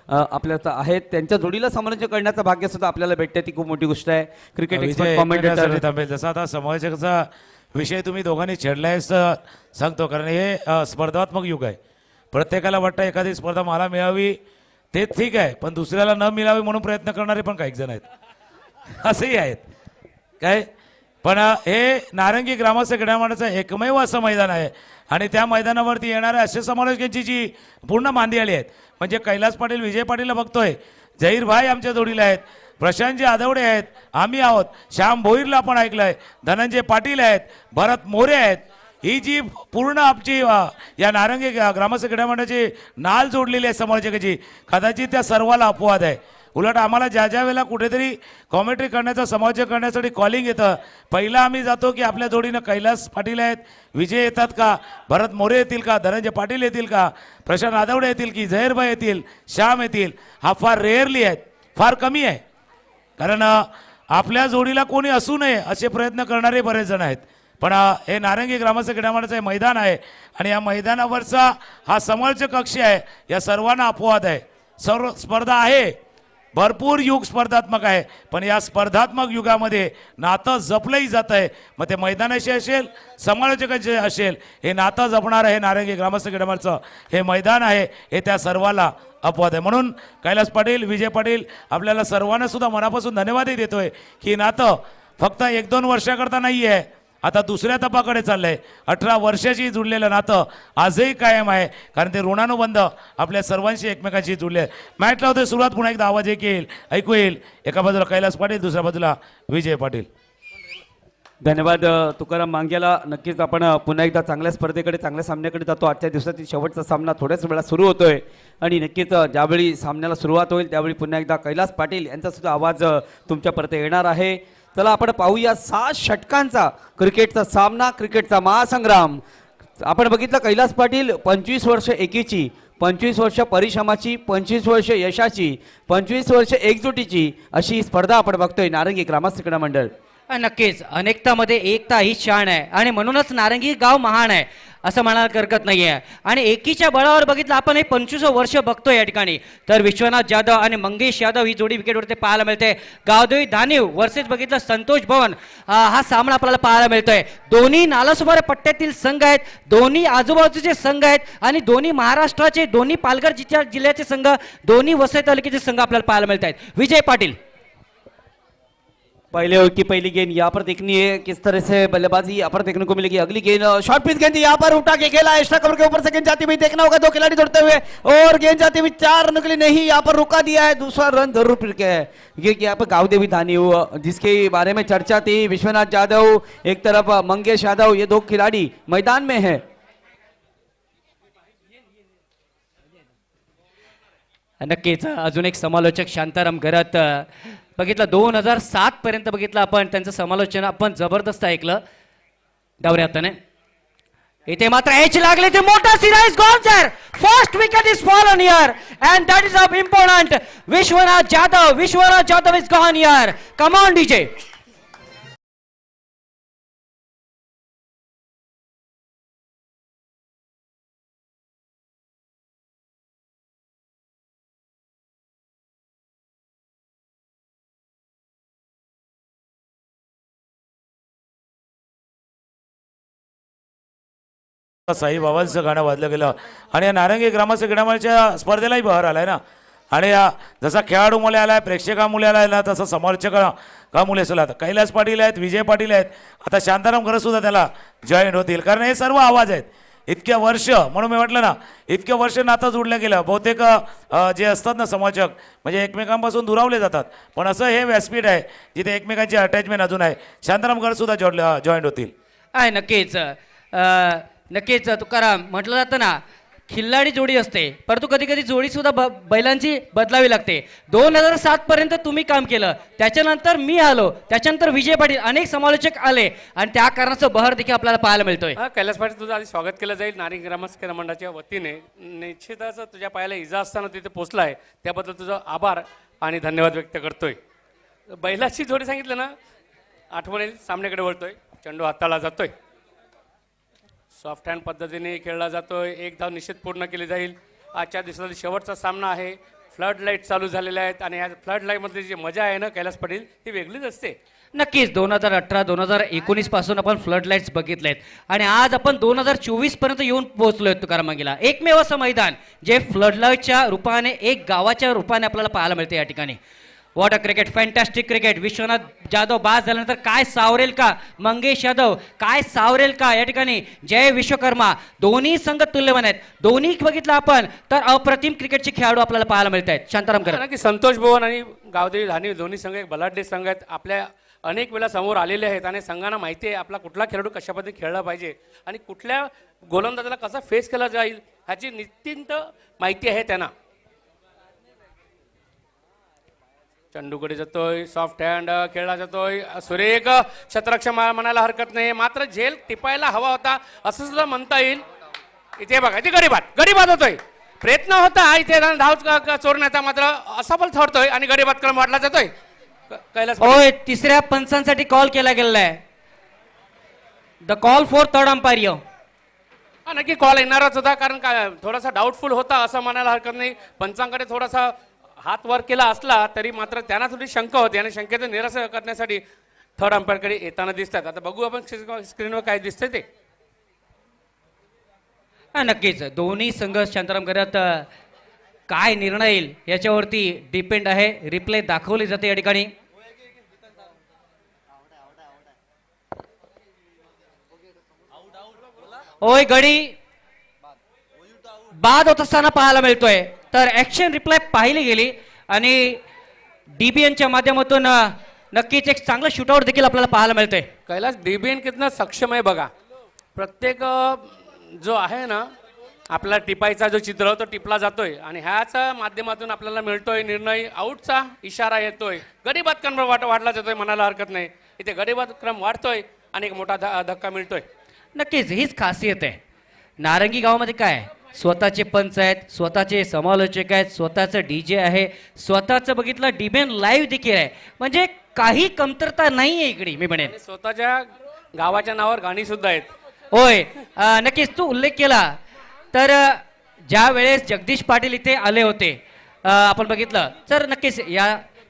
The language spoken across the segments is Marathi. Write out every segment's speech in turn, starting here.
आपल्या आहेत त्यांच्या जोडीला समालोचन करण्याचं भाग्य सुद्धा आपल्याला भेटते, ती खूप मोठी गोष्ट आहे. क्रिकेट विजय एक्सपर्ट कॉमेंटेटर थांबेल. जसा आता समालोचकाचा विषय तुम्ही दोघांनी छेडलाय सांगतो, कारण हे स्पर्धात्मक युग आहे. प्रत्येकाला वाटतं एखादी स्पर्धा मला मिळावी ते ठीक आहे, पण दुसऱ्याला न मिळावी म्हणून प्रयत्न करणारे पण काही जण आहेत, असेही आहेत काय. पण हे नारंगी ग्रामस्थ क्रीडामंडळाचं एकमेव असं मैदान आहे आणि त्या मैदानावरती येणाऱ्या असे समालोचकांची जी पूर्ण मांदियाळी आहेत. म्हणजे कैलास पाटील विजय पाटीलला बघतोय, झहीर भाई आमच्या जोडीला आहेत, प्रशांतजी आदवडे आहेत, आम्ही आहोत, श्याम भोईरला आपण ऐकलंय, धनंजय पाटील आहेत, भरत मोरे आहेत. ही जी पूर्ण आमची या नारंगी ग्रामस्थ क्रीडामंडळाची नाल जोडलेली आहे समालोचकाची, कदाचित त्या सर्वाला अपवाद आहे. उलट आम्हाला ज्या ज्या वेळेला कुठेतरी कॉमेंट्री करण्याचं समालोचन करण्यासाठी कॉलिंग येतं, पहिला आम्ही जातो की आपल्या जोडीनं कैलास पाटील आहेत, विजय येतात का, भरत मोरे येतील का, धनंजय पाटील येतील का, प्रशांत आदवडे येतील की, झहीरभाई येतील, श्याम येतील. हा फार रेअरली आहेत, फार कमी आहे. कारण आपल्या जोडीला कोणी असू नये असे प्रयत्न करणारे बरेच जण आहेत. पण हे नारंगी ग्रामस्थ क्रीडामंडळाचं हे मैदान आहे आणि या मैदानावरचा हा समालोचक कक्ष आहे, या सर्वांना अपवाद आहे. सर्व स्पर्धा आहे, भरपूर युग स्पर्धात्मक आहे, पण या स्पर्धात्मक युगामध्ये नातं जपलंही जात आहे. मग ते मैदानाशी असेल, समालोचकांचे असेल, हे नातं जपणारं हे नारंगी ग्रामस्थ क्रीडामंडळाचं हे मैदान आहे, हे त्या सर्वाला अपवाद आहे. म्हणून कैलास पाटील विजय पाटील आपल्याला सर्वांना सुद्धा मनापासून धन्यवादही देतोय की नातं फक्त 1-2 वर्षाकरता नाही आहे, आता दुसऱ्या तपाकडे चाललंय. 18 वर्षाची जुडलेलं नातं आजही कायम आहे, कारण ते ऋणानुबंध आपल्या सर्वांशी एकमेकांशी जुडले आहे. मॅच लावतोय सुरुवात, पुन्हा एकदा आवाज येईल, ऐकू येईल. एका बाजूला कैलास पाटील, दुसऱ्या बाजूला विजय पाटील. धन्यवाद तुकाराम मांग्याला. नक्कीच आपण पुन्हा एकदा चांगल्या स्पर्धेकडे, चांगल्या सामन्याकडे जातो. आजच्या दिवसातील शेवटचा सामना थोड्याच वेळा सुरू होतोय आणि नक्कीच ज्यावेळी सामन्याला सुरुवात होईल त्यावेळी पुन्हा एकदा कैलास पाटील यांचा सुद्धा आवाज तुमच्यापर्यंत येणार आहे. चला आपण पाहूया 6 षटकांचा क्रिकेटचा सामना, क्रिकेटचा महासंग्राम. आपण बघितलं कैलास पाटील 25 वर्ष एकीची, 25 वर्ष परिश्रमाची, 25 वर्ष यशाची, 25 वर्ष एकजुटीची अशी स्पर्धा आपण बघतोय नारंगी ग्रामस्थ क्रीडा मंडळ. नक्कीच अनेकतामध्ये एकता ही शान आहे आणि म्हणूनच नारंगी गाव महान आहे असं म्हणायला हरकत नाही आहे. आणि एकीच्या बळावर बघितलं आपण हे 25 वर्ष बघतोय या ठिकाणी. तर विश्वनाथ जाधव आणि मंगेश यादव ही जोडी विकेटवरती पाहायला मिळते. गावदेवी धानीव वर्सेस बघितलं संतोष भवन, हा सामना आपल्याला पाहायला मिळतोय. दोन्ही नालासोपारा पट्ट्यातील संघ आहेत, दोन्ही आजूबाजूचे संघ आहेत आणि दोन्ही महाराष्ट्राचे, दोन्ही पालघर जिल्ह्याचे संघ, दोन्ही वसई तालुक्याचे संघ आपल्याला पाहायला मिळत आहेत. विजय पाटील पहले ओवर की पहली गेंद यहाँ पर देखनी है, किस तरह से बल्लेबाजी यहाँ पर देखने को मिलेगी. अगली गेंद शॉर्ट पिच गेंद यहाँ पर उठा के खेला, एक्स्ट्रा कवर के ऊपर से गेंद जाती हुई देखना होगा. 2 खिलाड़ी दौड़ते हुए और गेंद जाती हुई 4 निकली नहीं, यहाँ पर रुका दिया है. दूसरा रन जरूर फिर के है ये यहाँ पर गावदेवी धानीव जिसके बारे में चर्चा थी. विश्वनाथ जाधव एक तरफ, मंगेश यादव, ये 2 खिलाड़ी मैदान में है. नक्कीच अजून एक समालोचक शांताराम घरात बघितलं 2007 पर्यंत बघितलं आपण त्यांचं समालोचन आपण जबरदस्त ऐकलं डावऱ्यातने. इथे मात्र एच लागले ते मोठा सिरा is gone sir. First wicket is fallen here and that is of important. Vishwanath Jadhav is gone here. Come on DJ. Sai बाबांचं गाणं वाजलं गेलं आणि या नारंगी ग्रामस्थ क्रीडामंडळाच्या स्पर्धेलाही बहर आलाय ना. आणि जसा खेळाडू मुले आलाय, प्रेक्षकामुळे आलाय ना, तसं समालोचक का मुले असेल. आता कैलास पाटील आहेत, विजय पाटील आहेत, आता शांताराम खरं सुद्धा त्याला जॉईन होतील, कारण हे सर्व आवाज आहेत. इतक्या वर्ष, म्हणून मी म्हटलं ना, इतक्या वर्ष नातं जोडलं गेलं. बहुतेक जे असतात ना समालोचक, म्हणजे एकमेकांपासून दुरावले जातात, पण असं हे व्यासपीठ आहे जिथे एकमेकांची अटॅचमेंट अजून आहे. शांताराम खरं सुद्धा जॉईन होतील. आहे नक्कीच. नक्कीच तुकाराम म्हटलं जातं ना, खिल्लाडी जोडी असते, परंतु कधी कधी जोडी सुद्धा बैलांची बदलावी लागते. 2007 पर्यंत तुम्ही काम केलं, त्याच्यानंतर मी आलो, त्याच्यानंतर विजय पाटील, अनेक समालोचक आले आणि त्या कारणाचं बहर देखील आपल्याला पाहायला मिळतोय. कैलास पाटील, तुझं आधी स्वागत केलं जाईल नारंगी ग्रामस्थ क्रीडा मंडळाच्या वतीने. निश्चितच तुझ्या पायाला इजा असताना तिथे पोचलाय, त्याबद्दल तुझं आभार आणि धन्यवाद व्यक्त करतोय. बैलाची जोडी सांगितलं ना, आठवणी सामन्याकडे वळतोय. चेंडू हाताला जातोय, सॉफ्ट हँड पद्धतीने खेळला जातोय. 1 धाव निश्चित पूर्ण केली जाईल. आजच्या दिवसातील शेवटचा सामना आहे. फ्लड लाईट चालू झालेल्या आहेत आणि ह्या फ्लड लाईटमधली जी मजा आहे ना कैलास पाटील, ती वेगळीच असते. नक्कीच 2018 2019 पासून आपण फ्लड लाईट्स बघितलेत आणि आज आपण 2024 पर्यंत येऊन पोहोचलोय तुकाराम मंगेला. एकमेव असं मैदान जे फ्लड लाईटच्या रूपाने एक गावाच्या रूपाने आपल्याला पाहायला मिळते या ठिकाणी. What a cricket, fantastic cricket. Vishwanath Jadhav बाद झाल्यानंतर काय सावरेल का, मंगेश यादव काय सावरेल का या ठिकाणी. जय विश्वकर्मा, दोन्ही संघ तुल्यमान आहेत. दोन्ही बघितलं आपण तर अप्रतिम क्रिकेटचे खेळाडू आपल्याला पाहायला मिळत आहेत. शांताराम करा. कारण की संतोष भवन आणि गावदेवी धानी दोन्ही संघ एक बलाढ्य संघ आहेत. आपल्या अनेक वेळा समोर आलेले आहेत आणि संघांना माहिती आहे आपला कुठला खेळाडू कशा पद्धतीने खेळला पाहिजे आणि कुठल्या गोलंदाजाला कसा फेस केला जाईल ह्याची निश्चिंत माहिती आहे त्यांना. चंडूकडे जातोय, सॉफ्ट हँड खेळला जातोय, सुरेख शतरक्ष म्हणायला हरकत नाही. मात्र झेल टिपायला हवा होता असं सुद्धा म्हणता येईल. इथे बघा, इथे गडीबाद होतोय. प्रयत्न होता इथे धाव चोरण्याचा, मात्र असफल ठरतोय आणि गडीबाद क्रम वाढला जातोय. कैलास होय, तिसऱ्या पंचांसाठी कॉल केला गेलेला आहे. The call for third umpire. हा, नक्की कॉल येणारच होता कारण काय थोडासा डाऊटफुल होता असं म्हणायला हरकत नाही. पंचांकडे थोडासा हात वर केला असला तरी मात्र त्यांना थोडी शंका होती आणि शंकेचं निरसन करण्यासाठी थर्ड अंपायरकडे येताना दिसतात. आता बघू आपण स्क्रीनवर काय दिसतंय ते. हा, नक्कीच दोन्ही संघ शांताराम करत काय निर्णय येईल याच्यावरती डिपेंड आहे. रिप्ले दाखवली जाते या ठिकाणी. होय, गडी बाद होत असताना पाहायला मिळतोय. तर ऍक्शन रिप्लाय पाहिली गेली आणि डीबीएनच्या माध्यमातून नक्कीच एक चांगलं शूटआउट देखील आपल्याला पाहायला मिळतंय. कैलास डीबीएन कितना सक्षम आहे बघा. प्रत्येक जो आहे ना आपला टिपायचा जो चित्र तो टिपला जातोय आणि ह्याच माध्यमातून आपल्याला मिळतोय निर्णय. आऊटचा इशारा येतोय. गडीबाद क्रम वाढला जातोय म्हणायला हरकत नाही. इथे गडीबाद क्रम वाढतोय आणि एक मोठा धक्का मिळतोय. नक्कीच हीच खासियत आहे. नारंगी गावामध्ये काय आहे? स्वतःचे पंच आहेत, स्वतःचे समालोचक आहेत, स्वतःचं डीजे आहे, स्वतःचं बघितलं डीबीएन लाईव्ह देखील आहे. म्हणजे काही कमतरता नाही आहे इकडे मी म्हणेन. आणि स्वतःच्या गावाच्या नावावर गाणी सुद्धा आहेत. होय, नक्कीच तू उल्लेख केला तर ज्या वेळेस जगदीश पाटील इथे आले होते आपण बघितलं तर नक्कीच या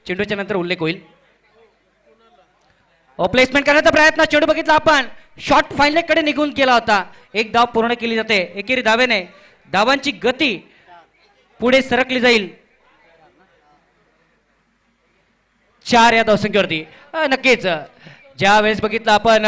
चेंडूच्या नंतर उल्लेख होईल. प्लेसमेंट करण्याचा प्रयत्न, चेंडू बघितला आपण शॉर्ट फाईनल कडे निघून केला होता. एक धाव पूर्ण केली जाते एकेरी धावेने. धावांची गती पुढे सरकली जाईल 4 या धावसंख्येवरती. नक्कीच ज्या वेळेस बघितलं आपण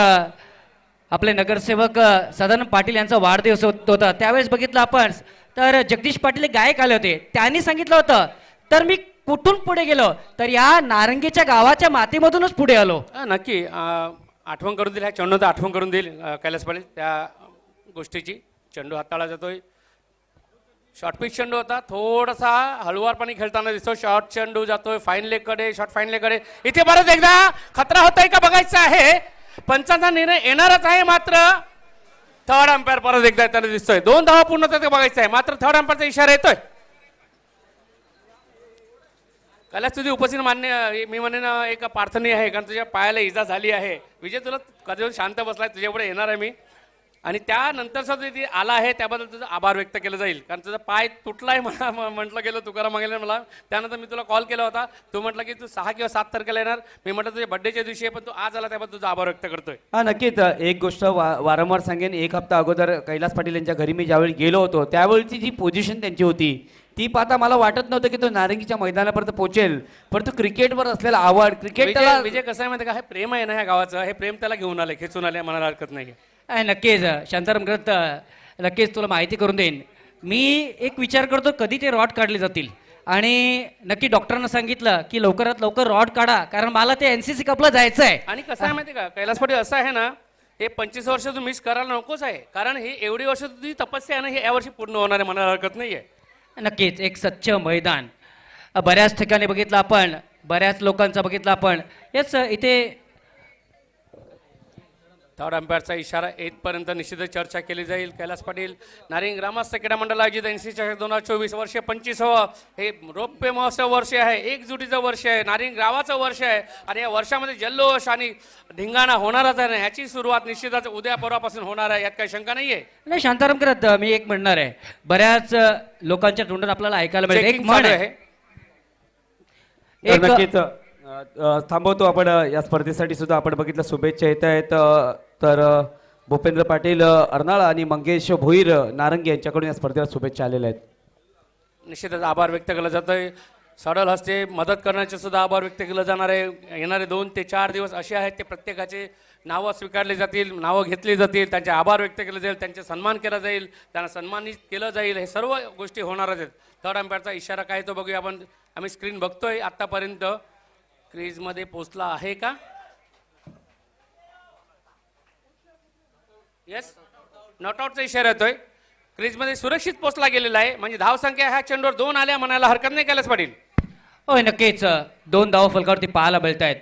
आपले नगरसेवक सदानंद पाटील यांचा वाढदिवस होता त्यावेळेस बघितलं आपण तर जगदीश पाटील एक गायक आले होते. त्यांनी सांगितलं होतं तर मी कुठून पुढे गेलो तर या नारंगीच्या गावाच्या मातीमधूनच पुढे आलो. नक्की आठवण करून देईल ह्या चेंडू आठवण करून देईल कैलास पाटील त्या गोष्टीची. चेंडू हाताळला जातोय. शॉर्ट पिच चेंडू होता, थोडासा हळुवारपणे खेळताना दिसतो. शॉर्ट चेंडू जातोय फाईन लेग कडे, शॉर्ट फाईन लेग कडे. इथे परत एकदा खतरा होतोय का बघायचं आहे. पंचांचा निर्णय येणारच आहे. मात्र थर्ड अंपायर परत एकदा येताना दिसतोय. 2 धावा पूर्ण होतात का बघायचं आहे. मात्र थर्ड अंपायरचा इशारा येतोय. कैलास तुझी उपस्थिती मान्य मी म्हणेन एक प्रार्थना आहे कारण तुझ्या पायाला इजा झाली आहे. विजय तुला कधी शांत बसलाय, तुझ्यापुढे येणार आहे मी आणि त्यानंतर सुद्धा ती आला आहे त्याबद्दल तुझं आभार व्यक्त केलं जाईल कारण तुझा पाय तुटलाय मला म्हटलं गेलं तुकाराम मागेल मला. त्यानंतर मी तुला कॉल केला होता. तू म्हटलं की तू 6 किंवा 7 तारखेला येणार. मी म्हटलं तुझ्या बड्डेच्या दिवशी आहे पण तू आज आला त्याबद्दल तुझा आभार व्यक्त करतोय. हा, नक्कीच एक गोष्ट वारंवार सांगेन. 1 हप्ता अगोदर कैलास पाटील यांच्या घरी मी ज्यावेळी गेलो होतो त्यावेळीची जी पोझिशन त्यांची होती ती पाहता मला वाटत नव्हतं की तो नारंगीच्या मैदानापर्यंत पोहोचेल. परंतु क्रिकेटवर असलेला आवड, क्रिकेट त्याला विजय कसं आहे माहिती का, हे प्रेम आहे ना ह्या गावाचं, हे प्रेम त्याला घेऊन आले खेचून आले म्हणायला हरकत नाही. नक्कीच शांताराम करत नक्कीच तुला माहिती करून देईन. मी एक विचार करतो कधी ते रॉड काढले जातील आणि नक्की डॉक्टरांना सांगितलं की लवकरात लवकर रॉड काढा कारण मला ते एनसीसी कपला जायचं आहे. आणि कसं आहे माहिती का कैलास पाटील असं आहे ना, हे 25 वर्ष तू मिस करायला नकोच आहे कारण ही एवढी वर्ष तुझी तपस्या आहे ना, हे यावर्षी पूर्ण होणार आहे म्हणायला हरकत नाहीये. नक्कीच एक स्वच्छ मैदान बऱ्याच ठिकाणी बघितलं आपण, बऱ्याच लोकांचा बघितलं आपण. हेच इथे थर्ड अंपायरचा इशारा येतपर्यंत निश्चितच चर्चा केली जाईल. कैलास पाटील नारिंग ग्रामस्थ क्रीडा मंडळ आयोजित NC चषक 2024 वर्ष 25व हे रौप्य महोत्सव वर्ष आहे, एकजुटीचं वर्ष आहे, नारिंग गावाचं वर्ष आहे आणि या वर्षामध्ये जल्लोष आणि धिंगाणा होणारच आहे. ह्याची सुरुवात निश्चितच उद्या परवापासून होणार आहे, यात काही शंका नाहीये. नाही शांताराम करत मी एक म्हणणार आहे, बऱ्याच लोकांच्या तोंडात आपल्याला ऐकायला मिळेल एक Checking म्हण चालू आहे. तर एक नक्कीच थांबवतो आपण. या स्पर्धेसाठी सुद्धा आपण बघितलं शुभेच्छा येत आहेत. तर भूपेंद्र पाटील अर्नाळा आणि मंगेश भोईर नारंगी यांच्याकडून या स्पर्धेला शुभेच्छा आलेल्या आहेत. निश्चितच आभार व्यक्त केला जातोय. सडल हस्ते मदत करण्याचे सुद्धा आभार व्यक्त केलं जाणार आहे. येणारे 2 ते 4 दिवस असे आहेत ते प्रत्येकाचे नावं स्वीकारली जातील, नावं घेतली जातील, त्यांचे आभार व्यक्त केले जाईल, त्यांचे सन्मान केला जाईल, त्यांना सन्मानित केलं जाईल. हे सर्व गोष्टी होणारच आहेत. थर्ड अंपायरचा इशारा काय तो बघूया आपण. आम्ही स्क्रीन बघतोय. आतापर्यंत क्रीजमध्ये पोहोचला आहे का? येस, नॉट आउटचा इशारा येतोय. क्रीजमध्ये सुरक्षित पोहोचला गेलेला आहे, म्हणजे धावसंख्या ह्या चेंडूवर 2 आल्या म्हणायला हरकत नाही. कैलास पाटील होय नक्कीच 2 धावा फलकावरती पाहायला मिळत आहेत.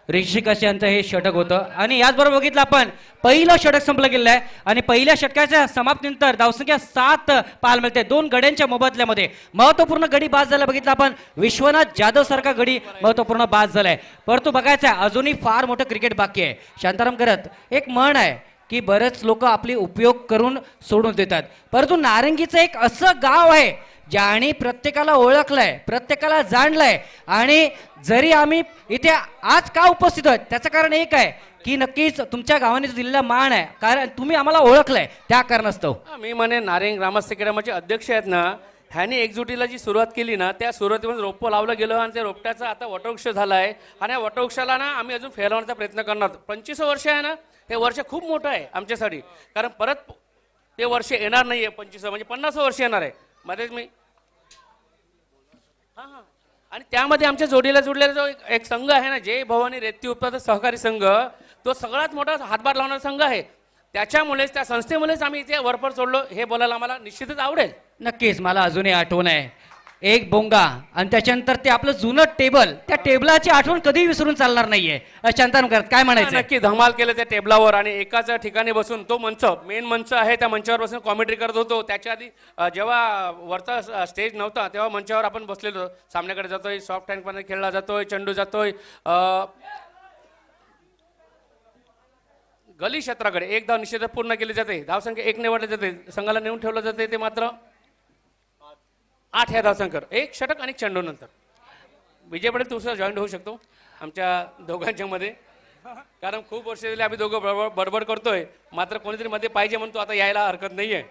ऋषिकेश यांचं हे षटक होतं आणि याचबरोबर बघितलं आपण पहिलं षटक संपलं गेलं आहे आणि पहिल्या षटकाच्या समाप्तीनंतर धावसंख्या 7 पाहायला मिळते. 2 गड्यांच्या मोबदल्यामध्ये महत्वपूर्ण गडी बाद झाला बघितलं आपण. विश्वनाथ जाधव सारखा गडी महत्वपूर्ण बाद झालाय. परंतु बघायचं आहे अजूनही फार मोठं क्रिकेट बाकी आहे. शांताराम करत एक म्हण आहे की बरेच लोक आपली उपयोग करून सोडून देतात, परंतु नारंगीचं एक असं गाव आहे ज्याने प्रत्येकाला ओळखलंय, प्रत्येकाला जाणलंय. आणि जरी आम्ही इथे आज का उपस्थित आहोत त्याचं कारण एक आहे की नक्कीच तुमच्या गावाने जो दिलेला मान आहे, कारण तुम्ही आम्हाला ओळखलंय त्या कारणास्तव. मी म्हणे नारिंग ग्रामस्थ क्रीडाचे अध्यक्ष आहेत ना, ह्याने एकजुटीला जी सुरुवात केली ना, त्या सुरुवातीमध्ये रोपं लावलं गेलं आणि त्या रोपट्याचा आता वटवृक्ष झाला आहे. आणि या वटवृक्षाला ना आम्ही अजून फैलावण्याचा प्रयत्न करणार. 25 वर्ष आहे ना, हे वर्ष खूप मोठं आहे आमच्यासाठी, कारण परत ते वर्ष येणार नाही आहे. 25 म्हणजे 50 वर्ष येणार आहे. मध्येच मी हां आणि त्यामध्ये आमच्या जोडीला जुडलेला जो एक संघ आहे ना, जय भवानी रेती उत्पादक सहकारी संघ, तो सगळ्यात मोठा हातभार लावणारा संघ आहे. त्याच्यामुळेच त्या संस्थेमुळेच आम्ही इथे वरपर सोडलो. हे बोलायला आम्हाला निश्चितच आवडेल. नक्कीच मला अजूनही आठवण आहे एक बोंगा आणि त्याच्यानंतर ते आपलं जुनं टेबल, त्या टेबलाची आठवण कधी विसरून चालणार नाहीये. शांताराम करत काय म्हणायचं? नक्की धमाल केलं त्या टेबलावर आणि एकाच ठिकाणी बसून तो मंच, मेन मंच आहे, त्या मंचावर बसून कॉमेंट्री करत होतो. त्याच्या आधी जेव्हा वरचा स्टेज नव्हता तेव्हा मंचावर आपण बसलेलो. सामन्याकडे जातोय, सॉफ्ट हँड पण खेळला जातोय, चेंडू जातोय गली क्षेत्राकडे. एक धाव निश्चित पूर्ण केली जाते, धावसंख्या 1 निवडली जाते, संघाला नेऊन ठेवलं जाते. ते मात्र 8 ह्या धावसंख्या, 1 षटक आणि चेंडू नंतर. विजय पटेल दुसरा जॉईंट होऊ शकतो आमच्या दोघांच्या मध्ये, कारण खूप वर्ष झाली आम्ही दोघं बडबड करतोय, मात्र कोणीतरी मध्ये पाहिजे म्हणतो. आता यायला हरकत नाहीये.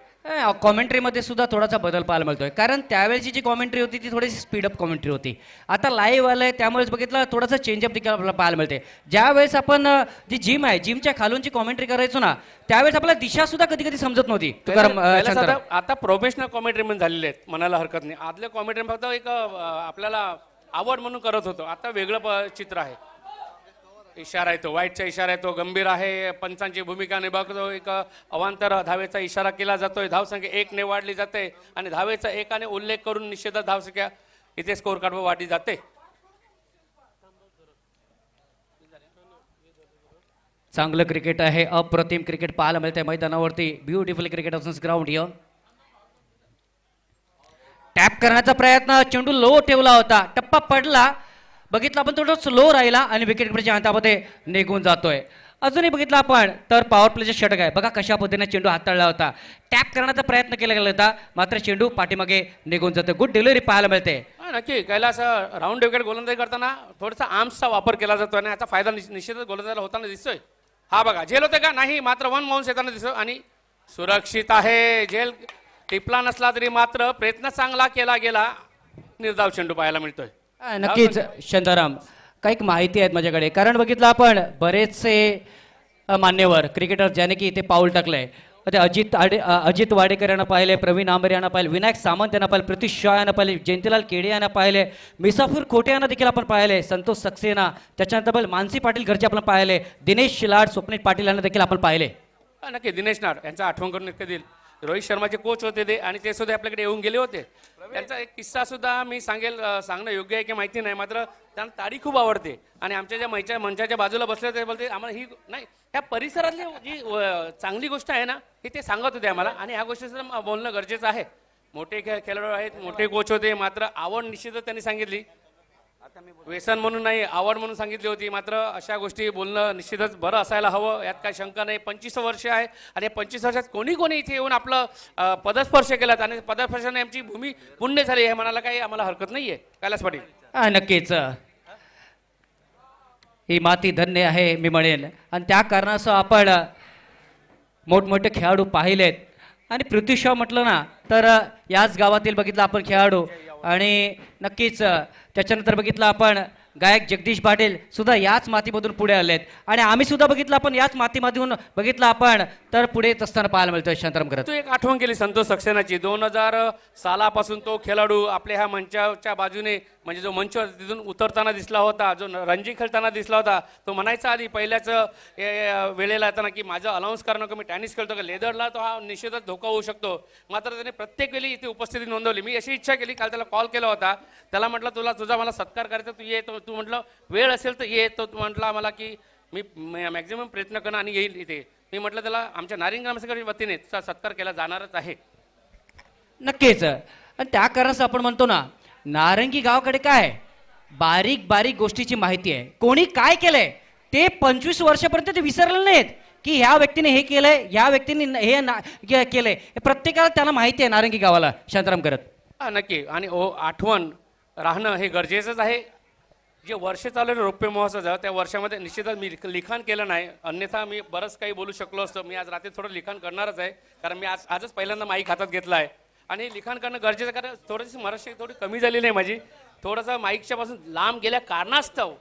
कॉमेंट्रीमध्ये सुद्धा थोडासा बदल पाहायला मिळतोय, कारण त्यावेळेची जी कॉमेंट्री होती ती थोडीशी स्पीडअप कॉमेंट्री होती. आता लाईव्ह आलंय त्यामुळेच बघितलं थोडासा चेंजअप देखील आपल्याला पाहायला मिळते. ज्यावेळेस आपण जी जिम आहे, जिमच्या खालून जी कॉमेंट्री करायचो ना, त्यावेळेस आपल्याला दिशा सुद्धा कधी कधी समजत नव्हती. आता प्रोफेशनल कॉमेंट्री पण झालेले आहेत म्हणायला हरकत नाही. आदल्या कॉमेंट्री फक्त एक आपल्याला आवड म्हणून करत होतो, आता वेगळं चित्र आहे. इशारा येतो, वाईटचा इशारा येतो, गंभीर आहे, पंचांची भूमिका निभावतो. एक अवांतर धावेचा इशारा केला जातोय. धावसंख्या 1 ने वाढली जाते आणि धावेचा 1 उल्लेख करून निश्चितच धावसंख्या इथे स्कोर कार्डवर वाढली जाते. चांगलं क्रिकेट आहे, अप्रतिम क्रिकेट पाहायला मिळतंय मैदानावरती. Beautiful cricket of ground here. Tap करण्याचा प्रयत्न, चेंडू लो ठेवला होता, टप्पा पडला, बघितलं आपण थोडं स्लो राहिला आणि विकेट कीपरच्या हातामध्ये निघून जातोय. अजूनही बघितलं आपण तर पॉवर प्लेचे षटक आहे. बघा कशा पद्धतीने चेंडू हाताळला होता, टॅप करण्याचा प्रयत्न केला गेला होता, मात्र चेंडू पाठीमागे निघून जातोय. गुड डिलिव्हरी पाहायला मिळते. नक्की कैलास राऊंड विकेट गोलंदाजी करताना थोडासा आर्म्सचा वापर केला जातो आणि याचा फायदा निश्चितच गोलंदाजाला होताना दिसतोय. हा बघा, झेल होते का नाही, मात्र 1 बाउन्स येताना दिसतो आणि सुरक्षित आहे. झेल टिपला नसला तरी मात्र प्रयत्न चांगला केला गेला. निर्धाव चेंडू पाहायला मिळतोय. नक्कीच शांताराम, काही माहिती आहेत माझ्याकडे, कारण बघितलं आपण बरेचसे मान्यवर क्रिकेटर ज्याने की इथे पाऊल टाकलंय. ते अजित वाडेकर यांना पाहिले, प्रवीण आंबरे यांना पाहिले, विनायक सामंत यांना पाहिले, प्रितिश शॉ यांना पाहिले, जयंतीलाल केडे यांना पाहिले, मिसाफूर खोटे यांना देखील आपण पाहिले, संतोष सक्सेना, त्याच्यानंतर मानसी पाटील घरचे आपण पाहिले, दिनेश शिलाड, स्वप्नील पाटील यांना देखील आपण पाहिले. नक्की दिनेश नाड यांचा आठवण करून नक्की देईल. रोहित शर्माचे कोच होते ते आणि ते सुद्धा आपल्याकडे येऊन गेले होते. त्यांचा एक किस्सा सुद्धा मी सांगणं योग्य आहे की माहिती नाही, मात्र त्यांना ताडी खूप आवडते आणि आमच्या ज्या मंचाच्या बाजूला बसले ते बोलते आम्हाला ही नाही ह्या परिसरातली जी चांगली गोष्ट आहे ना ही ते सांगत होते आम्हाला आणि ह्या गोष्टीचं बोलणं गरजेचं आहे. मोठे खेळाडू आहेत, मोठे कोच होते, मात्र आवड निश्चितच त्यांनी सांगितली. व्यसन म्हणून नाही, आवड म्हणून सांगितली होती. मात्र अशा गोष्टी बोलणं निश्चितच बरं असायला हवं, यात काही शंका नाही. 25 वर्ष आहे आणि या 25 वर्षात कोणी इथे येऊन आपलं पदस्पर्श केलात आणि पदस्पर्शाने आमची भूमी पुण्य झाली हे म्हणायला काही आम्हाला हरकत नाहीये. कैलास पाटील. नक्कीच ही माती धन्य आहे मी म्हणेन आणि त्या कारणासह आपण मोठमोठे खेळाडू पाहिलेत आणि पृथ्वी शॉ म्हटलं ना तर याच गावातील बघितलं आपण खेळाडू आणि नक्कीच त्याच्यानंतर बघितलं आपण गायक जगदीश पाटील सुद्धा याच मातीमधून पुढे आलेत आणि आम्ही सुद्धा बघितलं आपण याच मातीमधून बघितलं आपण तर पुढे येत असताना पाहायला मिळतोय शांताराम करत. तू एक आठवण केली संतोष सक्सेनाची. 2000 सालापासून तो खेळाडू आपल्या ह्या मंचाच्या बाजूने म्हणजे जो मंच तिथून उतरताना दिसला होता, जो रणजी खेळताना दिसला होता, तो म्हणायचा आधी पहिल्याच वेळेला येताना की माझं अलाउन्स करणं का मी टेनिस खेळतो का लेदरला तो हा निश्चितच धोका होऊ शकतो. मात्र त्याने प्रत्येक वेळी इथे उपस्थिती नोंदवली. मी अशी इच्छा केली, काल त्याला कॉल केला होता, त्याला म्हटलं तुझा मला सत्कार करायचा, तू ये. तू म्हटलं वेळ असेल तर ये. तो म्हटला मला की मी मॅक्झिमम प्रयत्न करणं आणि येईल इथे. मी म्हटलं त्याला आमच्या नारिंग ग्रामसेवकाच्या वतीने त्याचा सत्कार केला जाणारच आहे. नक्कीच आणि त्या कारणास आपण म्हणतो ना नारंगी गावाकडे काय बारीक बारीक गोष्टीची माहिती आहे. कोणी काय केलंय ते 25 वर्षापर्यंत ते विसरले नाहीत की ह्या व्यक्तीने हे केलंय, ह्या व्यक्तीने हे केलंय, हे प्रत्येकाला त्याला माहिती आहे नारंगी गावाला. शांताराम करत. नक्की आणि आठवण राहणं हे गरजेचंच आहे. जे वर्ष चाललेलं रौप्य महोत्सव त्या वर्षामध्ये निश्चितच मी लिखाण केलं नाही, अन्यथा मी बरंच काही बोलू शकलो असतो. मी आज रात्री थोडं लिखाण करणारच आहे, कारण मी आजच पहिल्यांदा माईक हातात घेतला आहे आणि लिखाण करणं गरजेचं, कारण थोडीशी मराठी थोडी कमी झालेली आहे माझी. थोडंसं माईकच्या पासून लांब गेल्या कारणास्तव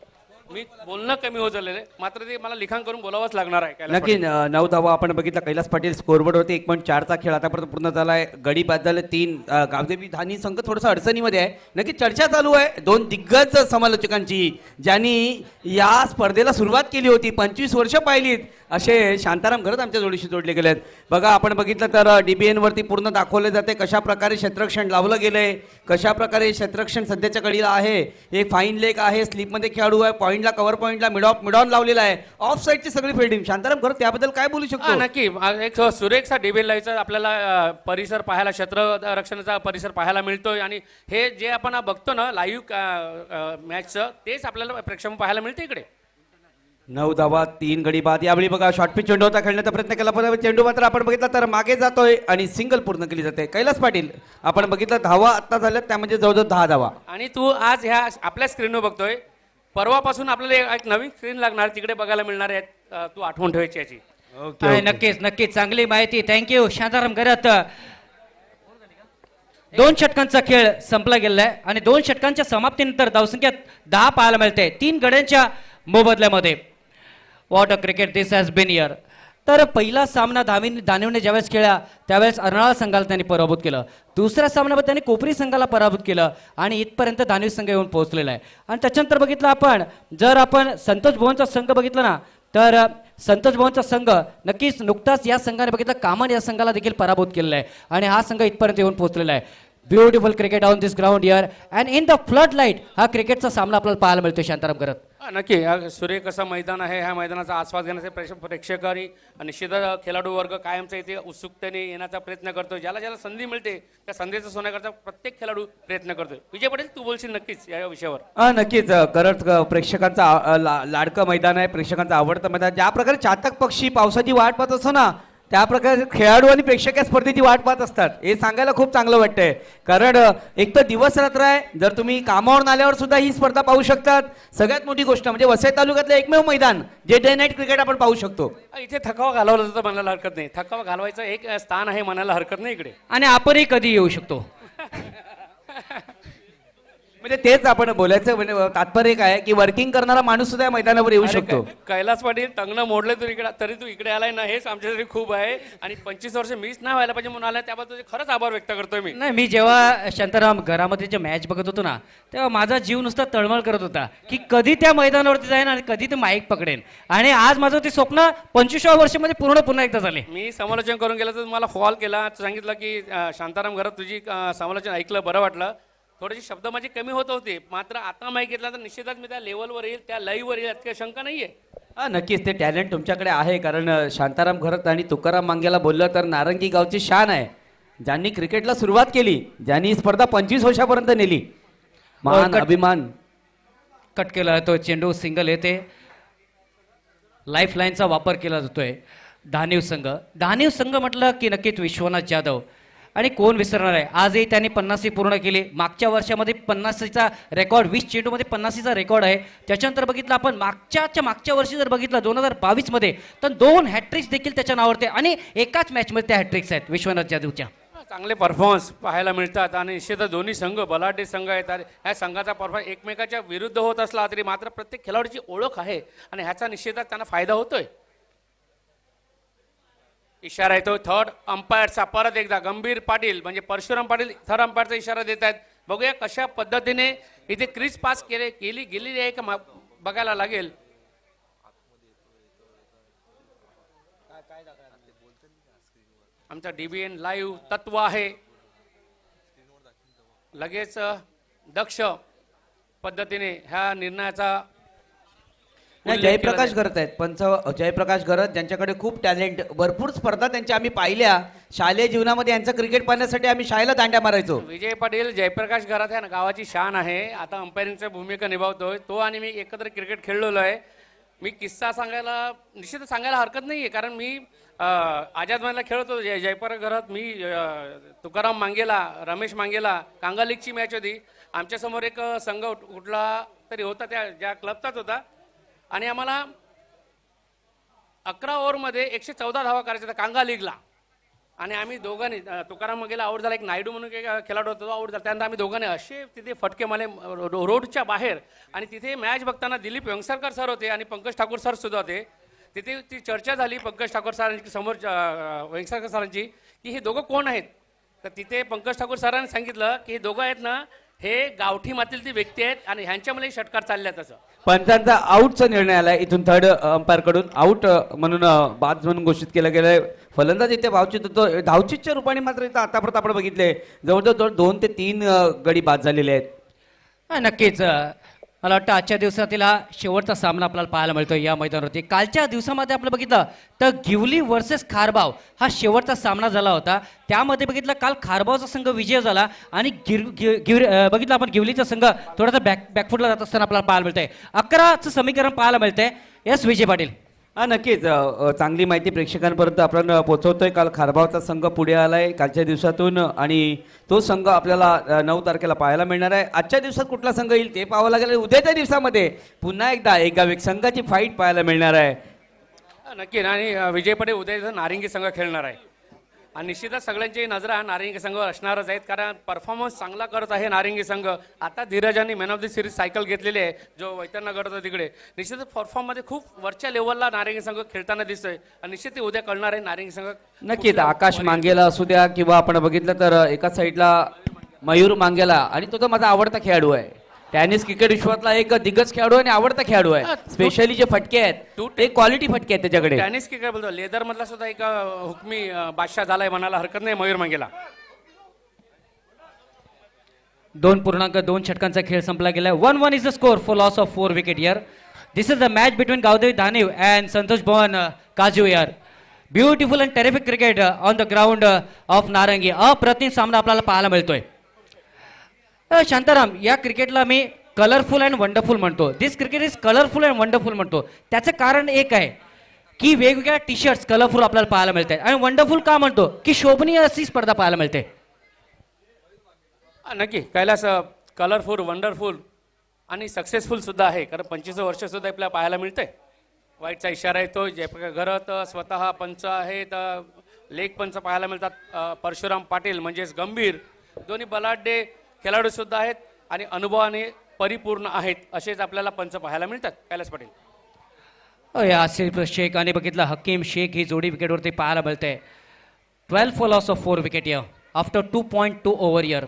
मी बोलणं कमी होत झालेलं आहे, मात्र ते मला लिखाण करून बोलावंच लागणार आहे. नक्की 9 धावा आपण बघितला. कैलास पाटील स्कोरबोर्डवरती 1.4चा खेळ आतापर्यंत पूर्ण झाला आहे. गडी बाद झाले 3. गावदेवी धानी संघ थोडंसं अडचणीमध्ये आहे. नक्की चर्चा चालू आहे 2 दिग्गज समालोचकांची ज्यांनी या स्पर्धेला सुरुवात केली होती, 25 वर्ष पाहिलीत असे शांताराम घरत आमच्या जोडीशी जोडले गेलेत. बघा आपण बघितलं तर DBN वरती पूर्ण दाखवले जाते कशा प्रकारे क्षेत्ररक्षण लावलं गेलंय, कशा प्रकारे क्षेत्ररक्षण सध्याच्या कडीला आहे. एक फाईन लेग आहे, स्लिपमध्ये खेळाडू आहे, पॉईंटला कव्हर पॉईंटला मिडॉन लावलेला आहे, ऑफ साईडची सगळी फिल्डिंग. शांताराम घरत त्याबद्दल काय बोलू शकतो? नक्की एक सुरेखसा DBN लाईव्हचा आपल्याला परिसर पाहायला, क्षेत्र रक्षणाचा परिसर पाहायला मिळतोय आणि हे जे आपण बघतो ना लाईव्ह मॅचचं तेच आपल्याला प्रेक्षक पाहायला मिळते इकडे. 9 धावा 3 गडी बाद. यावेळी बघा शॉर्ट पिच चेंडू होता, खेळण्याचा प्रयत्न केला पण चेंडू मात्र आपण बघितला तर मागे जातोय आणि सिंगल पूर्ण केली जाते. कैलास पाटील आपण बघितलं धावा आता झाल्यात त्यामध्ये जवळजवळ 10 धावा. आणि तू आज ह्या आपल्या स्क्रीनवर बघतोय, परवापासून आपल्याला एक नवीन स्क्रीन लागणार तिकडे बघायला मिळणार आहे. तू आठवण ठेवायची याची. नक्कीच नक्कीच चांगली माहिती. थँक्यू शांताराम करत. 2 षटकांचा खेळ संपला गेलेला आहे आणि 2 षटकांच्या समाप्तीनंतर धावसंख्या 10 पाहायला मिळते 3 गड्यांच्या मोबदल्यामध्ये. What a cricket this has been here. तर पहिला सामना दानिवने ज्यावेळेस खेळला त्यावेळेस अर्नाळा संघाला त्यांनी पराभूत केलं. दुसऱ्या सामन्यामध्ये त्यांनी कोपरी संघाला पराभूत केलं आणि इथपर्यंत दानिव संघ येऊन पोहोचलेला आहे. आणि त्याच्यानंतर बघितलं आपण जर आपण संतोष भुवनचा संघ बघितला ना तर संतोष भुवनचा संघ नक्कीच नुकताच या संघाने बघितलं कामन या संघाला देखील पराभूत केलेला आहे आणि हा संघ इथपर्यंत येऊन पोहोचलेला आहे. Beautiful cricket on this ground here and in the flood light हा क्रिकेटचा सामना आपल्याला पाहायला मिळतो शांताराम करत. नक्की सुरेख असं मैदान आहे. ह्या मैदानाचा आस्वाद घेण्याचे प्रेक्षकांनी निश्चितच खेळाडू वर्ग कायमचा इथे उत्सुकतेने येण्याचा प्रयत्न करतो. ज्याला ज्याला संधी मिळते त्या संधीचं सोन्याकरता प्रत्येक खेळाडू प्रयत्न करतोय. विजय पटेल तू बोलशील नक्कीच या विषयावर. नक्कीच करत प्रेक्षकांचा लाडकं मैदान आहे, प्रेक्षकांचं आवडतं मैदान. ज्या प्रकारे चातक पक्षी पावसाची वाट पाहत असतो ना त्या प्रकारे खेळाडू आणि प्रेक्षक या स्पर्धेची वाट पाहत असतात. हे सांगायला खूप चांगलं वाटतंय कारण एक तर दिवस रात्र आहे. जर तुम्ही कामावरून आल्यावर सुद्धा ही स्पर्धा पाहू शकतात. सगळ्यात मोठी गोष्ट म्हणजे वसई तालुक्यातलं एकमेव मैदान जे डे नाईट क्रिकेट आपण पाहू शकतो. इथे थकावा घालवला जातो म्हणायला हरकत नाही. थकावा घालवायचं एक स्थान आहे म्हणायला हरकत नाही इकडे. आणि आपणही कधी येऊ शकतो. म्हणजे तेच आपण बोलायचं म्हणजे तात्पर्य काय आहे की वर्किंग करणारा माणूस सुद्धा या मैदानावर येऊ अरे शकतो. कैलास पाटील टंगणं मोडले तरी तू इकडे आलाय ना, हेच आमच्यासाठी खूप आहे. आणि 25 वर्ष मीच नाही व्हायला पाहिजे म्हणून आलाय, त्याबद्दल तुझे खरंच आभार व्यक्त करतोय मी. नाही, मी जेव्हा शांताराम घरामध्ये जे मॅच बघत होतो ना, तेव्हा माझा जीव नुसता तळमळ करत होता की कधी त्या मैदानावरती जाईन आणि कधी ते माईक पकडेन. आणि आज माझं ते स्वप्न 25व्या वर्षामध्ये पूर्ण पुन्हा एकदा झाले. मी समालोचन करून गेलं तर मला कॉल केला, तू सांगितलं की शांताराम घरात तुझी समालोचन ऐकलं, बरं वाटलं. थोडेसे शब्द माझे कमी होत होते, मात्र आता माहीत घेतला तर निश्चितच मी त्या लेवलवर येईल, त्या लईवर येईल, यात काही शंका नाहीये. हा नक्कीच ते टॅलेंट तुमच्याकडे आहे. कारण शांताराम घरत आणि तुकाराम मांग्याला बोललं तर नारंगी गावची शान आहे. ज्यांनी क्रिकेटला सुरुवात केली, ज्यांनी ही स्पर्धा 25 वर्षापर्यंत नेली, महान अभिमान. कट केला तो चेंडू सिंगल येते. लाईफ लाईनचा वापर केला जातोय. धानिव संघ म्हटलं की नक्कीच विश्वनाथ जाधव. आणि कोण विसरणार आहे, आजही त्यांनी 50 पूर्ण केली. मागच्या वर्षामध्ये 50चा रेकॉर्ड, 20 चेंडूमध्ये 50चा रेकॉर्ड आहे. त्याच्यानंतर बघितलं आपण मागच्या वर्षी जर बघितलं 2022 मध्ये, तर 2 हॅट्रिक्स देखील त्याच्या नावावरती आणि एकाच मॅचमध्ये त्या हॅट्रिक्स आहेत विश्वनाथ जाधवच्या. चांगले परफॉर्मन्स पाहायला मिळतात आणि निश्चितच दोन्ही संघ बलाढ्य संघ आहेत. आणि ह्या संघाचा परफॉर्मन्स एकमेकाच्या विरुद्ध होत असला तरी मात्र प्रत्येक खेळाडूची ओळख आहे आणि ह्याचा निश्चितच त्यांना फायदा होतोय. इशारा येतो थर्ड अंपायरचा, परत एकदा गंभीर पाटील म्हणजे परशुराम पाटील थर्ड अंपायरचा इशारा देत आहेत. बघूया कशा पद्धतीने इथे क्रीज पास गेलेली आहे का बघायला लागेल. आमचा DBN लाईव्ह तत्व आहे, लगेच दक्ष पद्धतीने ह्या निर्णयाचा नाही, जयप्रकाश घरत आहेत पंच. जयप्रकाश घरत ज्यांच्याकडे खूप टॅलेंट, भरपूर स्पर्धा त्यांच्या आम्ही पाहिल्या शालेय जीवनामध्ये. यांचं क्रिकेट पाहण्यासाठी आम्ही शाळेला दांड्या मारायचो. विजय पाटील जयप्रकाश घरात आहे ना, गावाची शान आहे. आता अंपायरिंगची भूमिका निभावतोय तो आणि मी एकत्र क्रिकेट खेळलेलो आहे. मी किस्सा सांगायला निश्चित सांगायला हरकत नाहीये, कारण मी आझाद मैदानाला खेळत होतो जयप्रकाश घरात. मी तुकाराम मांगेला, रमेश मांगेला, कांगा लीगची मॅच होती. आमच्यासमोर एक संघ कुठला तरी होता, त्या ज्या क्लबचाच होता. आणि आम्हाला 11 ओव्हरमध्ये 114 धावा करायच्या होत्या कांगा लीगला. आणि आम्ही दोघांनी, तुकाराम मांगेला आऊट झाला, एक नायडू म्हणून एक खेळाडू होता तो आऊट झाला. त्यानंतर आम्ही दोघांनी असे तिथे फटके मारले रोडच्या बाहेर. आणि तिथे मॅच बघताना दिलीप व्यंगसरकर सर होते आणि पंकज ठाकूर सर सुद्धा होते. तिथे ती चर्चा झाली पंकज ठाकूर सरांची समोर व्यंगसरकर सरांची की हे दोघं कोण आहेत. तर तिथे पंकज ठाकूर सरांनी सांगितलं की हे दोघं आहेत ना, हे गावठी मातीतील व्यक्ती आहेत आणि ह्यांच्यामध्ये षटकार चालले आहेत. असं पंचांचा आऊटचा निर्णय आलाय. इथून थर्ड अंपायर कडून आऊट म्हणून बाद म्हणून घोषित केलं गेलंय. फलंदाज इथे भावचित होतो. धावचितच्या रूपाने मात्र इथं आतापर्यंत आपण बघितले जवळजवळ 2 ते 3 गडी बाद झालेले आहेत. नक्कीच मला वाटतं आजच्या दिवसातील हा शेवटचा सामना आपल्याला पाहायला मिळतोय या मैदानावरती. कालच्या दिवसामध्ये आपलं बघितलं तर गिवली वर्सेस खारबाव हा शेवटचा सामना झाला होता. त्यामध्ये बघितलं काल खारबावचा संघ विजय झाला आणि बघितलं आपण गिवलीचा संघ थोडासा बॅकफुटला जात असताना आपल्याला पाहायला मिळतंय. 11चं समीकरण पाहायला मिळतंय. यस विजय पाटील. हा नक्कीच चांगली माहिती प्रेक्षकांपर्यंत आपण पोहोचवतोय. काल खारबावचा संघ पुढे आलाय कालच्या दिवसातून आणि तो संघ आपल्याला 9 तारखेला पाहायला मिळणार आहे. आजच्या दिवसात कुठला संघ येईल ते पाहावं लागेल. उद्याच्या दिवसामध्ये पुन्हा एकदा एक संघाची फाईट पाहायला मिळणार आहे. नक्की. आणि विजय पाटील उद्या नारिंगी संघ खेळणार आहे आणि निश्चितच सगळ्यांची नजर नारिंगी संघावर असणारच आहेत, कारण परफॉर्मन्स चांगला करत आहे नारिंगी संघ. आता धीरजांनी man of the series cycle घेतलेली आहे, जो वैतरणा गट होता तिकडे. निश्चितच परफॉर्ममध्ये खूप वरच्या लेवलला नारिंगी संघ खेळताना दिसतोय आणि निश्चित ते उद्या कळणार आहे नारिंगी संघ. नक्कीच आकाश मांगेला असू द्या किंवा आपण बघितलं तर एका साईडला मयूर मांगेला, आणि तो तर माझा आवडता खेळाडू आहे. टेनिस क्रिकेट विश्वातला एक दिग्गज खेळाडू आणि आवडता खेळाडू आहे. स्पेशली जे फटके आहेत ते क्वालिटी फटके आहेत त्याच्याकडे. टेनिस क्रिकेट बोलतो लेदर मधला सुद्धा एक हुकमी बादशाह झालाय म्हणायला हरकत नाही मयूर मांगेला. 2.2 षटकांचा खेळ संपला गेला. 1-1 is the score for loss of 4 wicket here. This is the match between Gavdevi Dhaniv and Santosh Bhavan काजू यार. Beautiful and terrific cricket on the ground of Narangi. अप्रतिम सामना आपल्याला पाहायला मिळतोय. शांताराम, या क्रिकेटला मी कलरफुल अँड वंडरफुल म्हणतो. This cricket is colourful and wonderful म्हणतो. त्याचं कारण एक आहे की वेगवेगळ्या टी शर्ट्स कलरफुल आपल्याला पाहायला मिळत आहेत. आणि वंडरफुल का म्हणतो की शोभनीय अशी स्पर्धा पाहायला मिळते. नक्की कैलास कलरफुल, वंडरफुल आणि सक्सेसफुल सुद्धा आहे, कारण 25 वर्ष सुद्धा आपल्याला पाहायला मिळतंय. वाईटचा इशारा येतो. जयप्रकाश घरत स्वतः पंच आहेत, लेग पंच पाहायला मिळतात. परशुराम पाटील म्हणजेच गंभीर, दोन्ही बलाढ्य खेळाडू सुद्धा आहेत. आणि अनुभवाने परिपूर्ण आहेत असेच आपल्याला पंच पाहायला मिळतात. कैलास पाटील. आसिफ शेख आणि बघितलं हकीम शेख ही जोडी विकेटवरती पाहायला मिळते. 12 fall loss of 4 wicket here after 2.2 over here.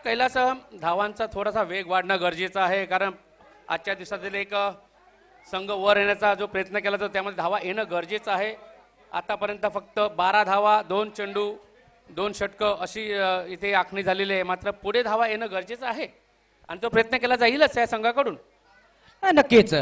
Kailas, धावांचा थोडासा वेग वाढणं गरजेचं आहे, कारण आजच्या दिवसातील एक संघ वर येण्याचा जो प्रयत्न केला तर त्यामध्ये धावा येणं गरजेचं आहे. आतापर्यंत फक्त 12 धावा, 2 चेंडू, 2 षटकं अशी इथे आखणी झालेली आहे. मात्र पुढे धावा येणं गरजेचं आहे आणि तो प्रयत्न केला जाईलच या संघाकडून. नक्कीच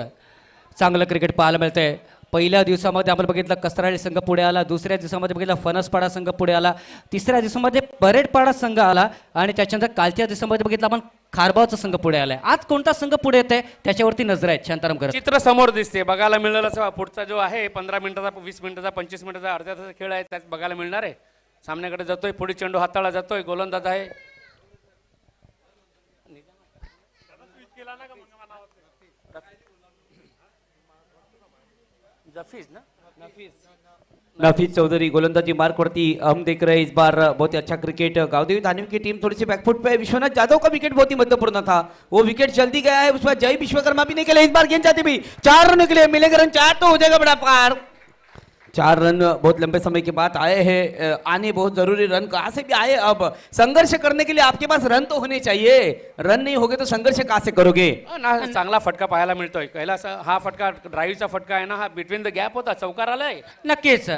चांगलं क्रिकेट पाहायला मिळतंय. पहिल्या दिवसामध्ये आपण बघितलं कसराळी संघ पुढे आला, दुसऱ्या दिवसामध्ये बघितलं फणसपाडा संघ पुढे आला, तिसऱ्या दिवसामध्ये परेडपाडा संघ आला आणि त्याच्यानंतर कालच्या दिवसामध्ये बघितलं आपण खारबावचा संघ पुढे आलाय. आज कोणता संघ पुढे येते त्याच्यावरती नजर आहे शांताराम करत. चित्र समोर दिसते, बघायला मिळालं. पुढचा जो आहे 15 मिनिटाचा, 20 मिनिटाचा, 25 मिनिटाचा, अर्ध्या तासाचा खेळ आहे, त्यात बघायला मिळणार आहे. सामन्याकडे जातोय, पुढे चेंडू हाताळला जातोय, गोलंदाज आहे. जफीज ना, नफीस चौधरी गोलंदाजी मार्क वरती हम देख रहे हैं इस बार बहुत ही अच्छा क्रिकेट. गावदेवी धानवी की टीम थोड़ी सी बैकफुट पे है. विश्वनाथ जाधव का विकेट बहुत ही महत्वपूर्ण था, वो विकेट जल्दी गया है. उसके बाद जय विश्वकर्मा भी नहीं खेले इस बार. गेंद जाती भी 4 रन के लिए मिलेगा. रन 4 तो हो जाएगा बड़ा पार. 4 रन बहुत लंबे समय के बाद आए हैं. आने बहुत जरूरी. रन कहाँ से भी आए. अब संघर्ष करने के लिए आपके पास रन तो होने चाहिए. रन नहीं होगे तो संघर्ष कहाँ से करोगे. ना चांगला फटका पाहायला मिळतोय. कैलास, हा फटका ड्राईव्हचा फटका आहे ना, हा बिटवीन द गॅप होता, चौकार आलाय. नक्कीच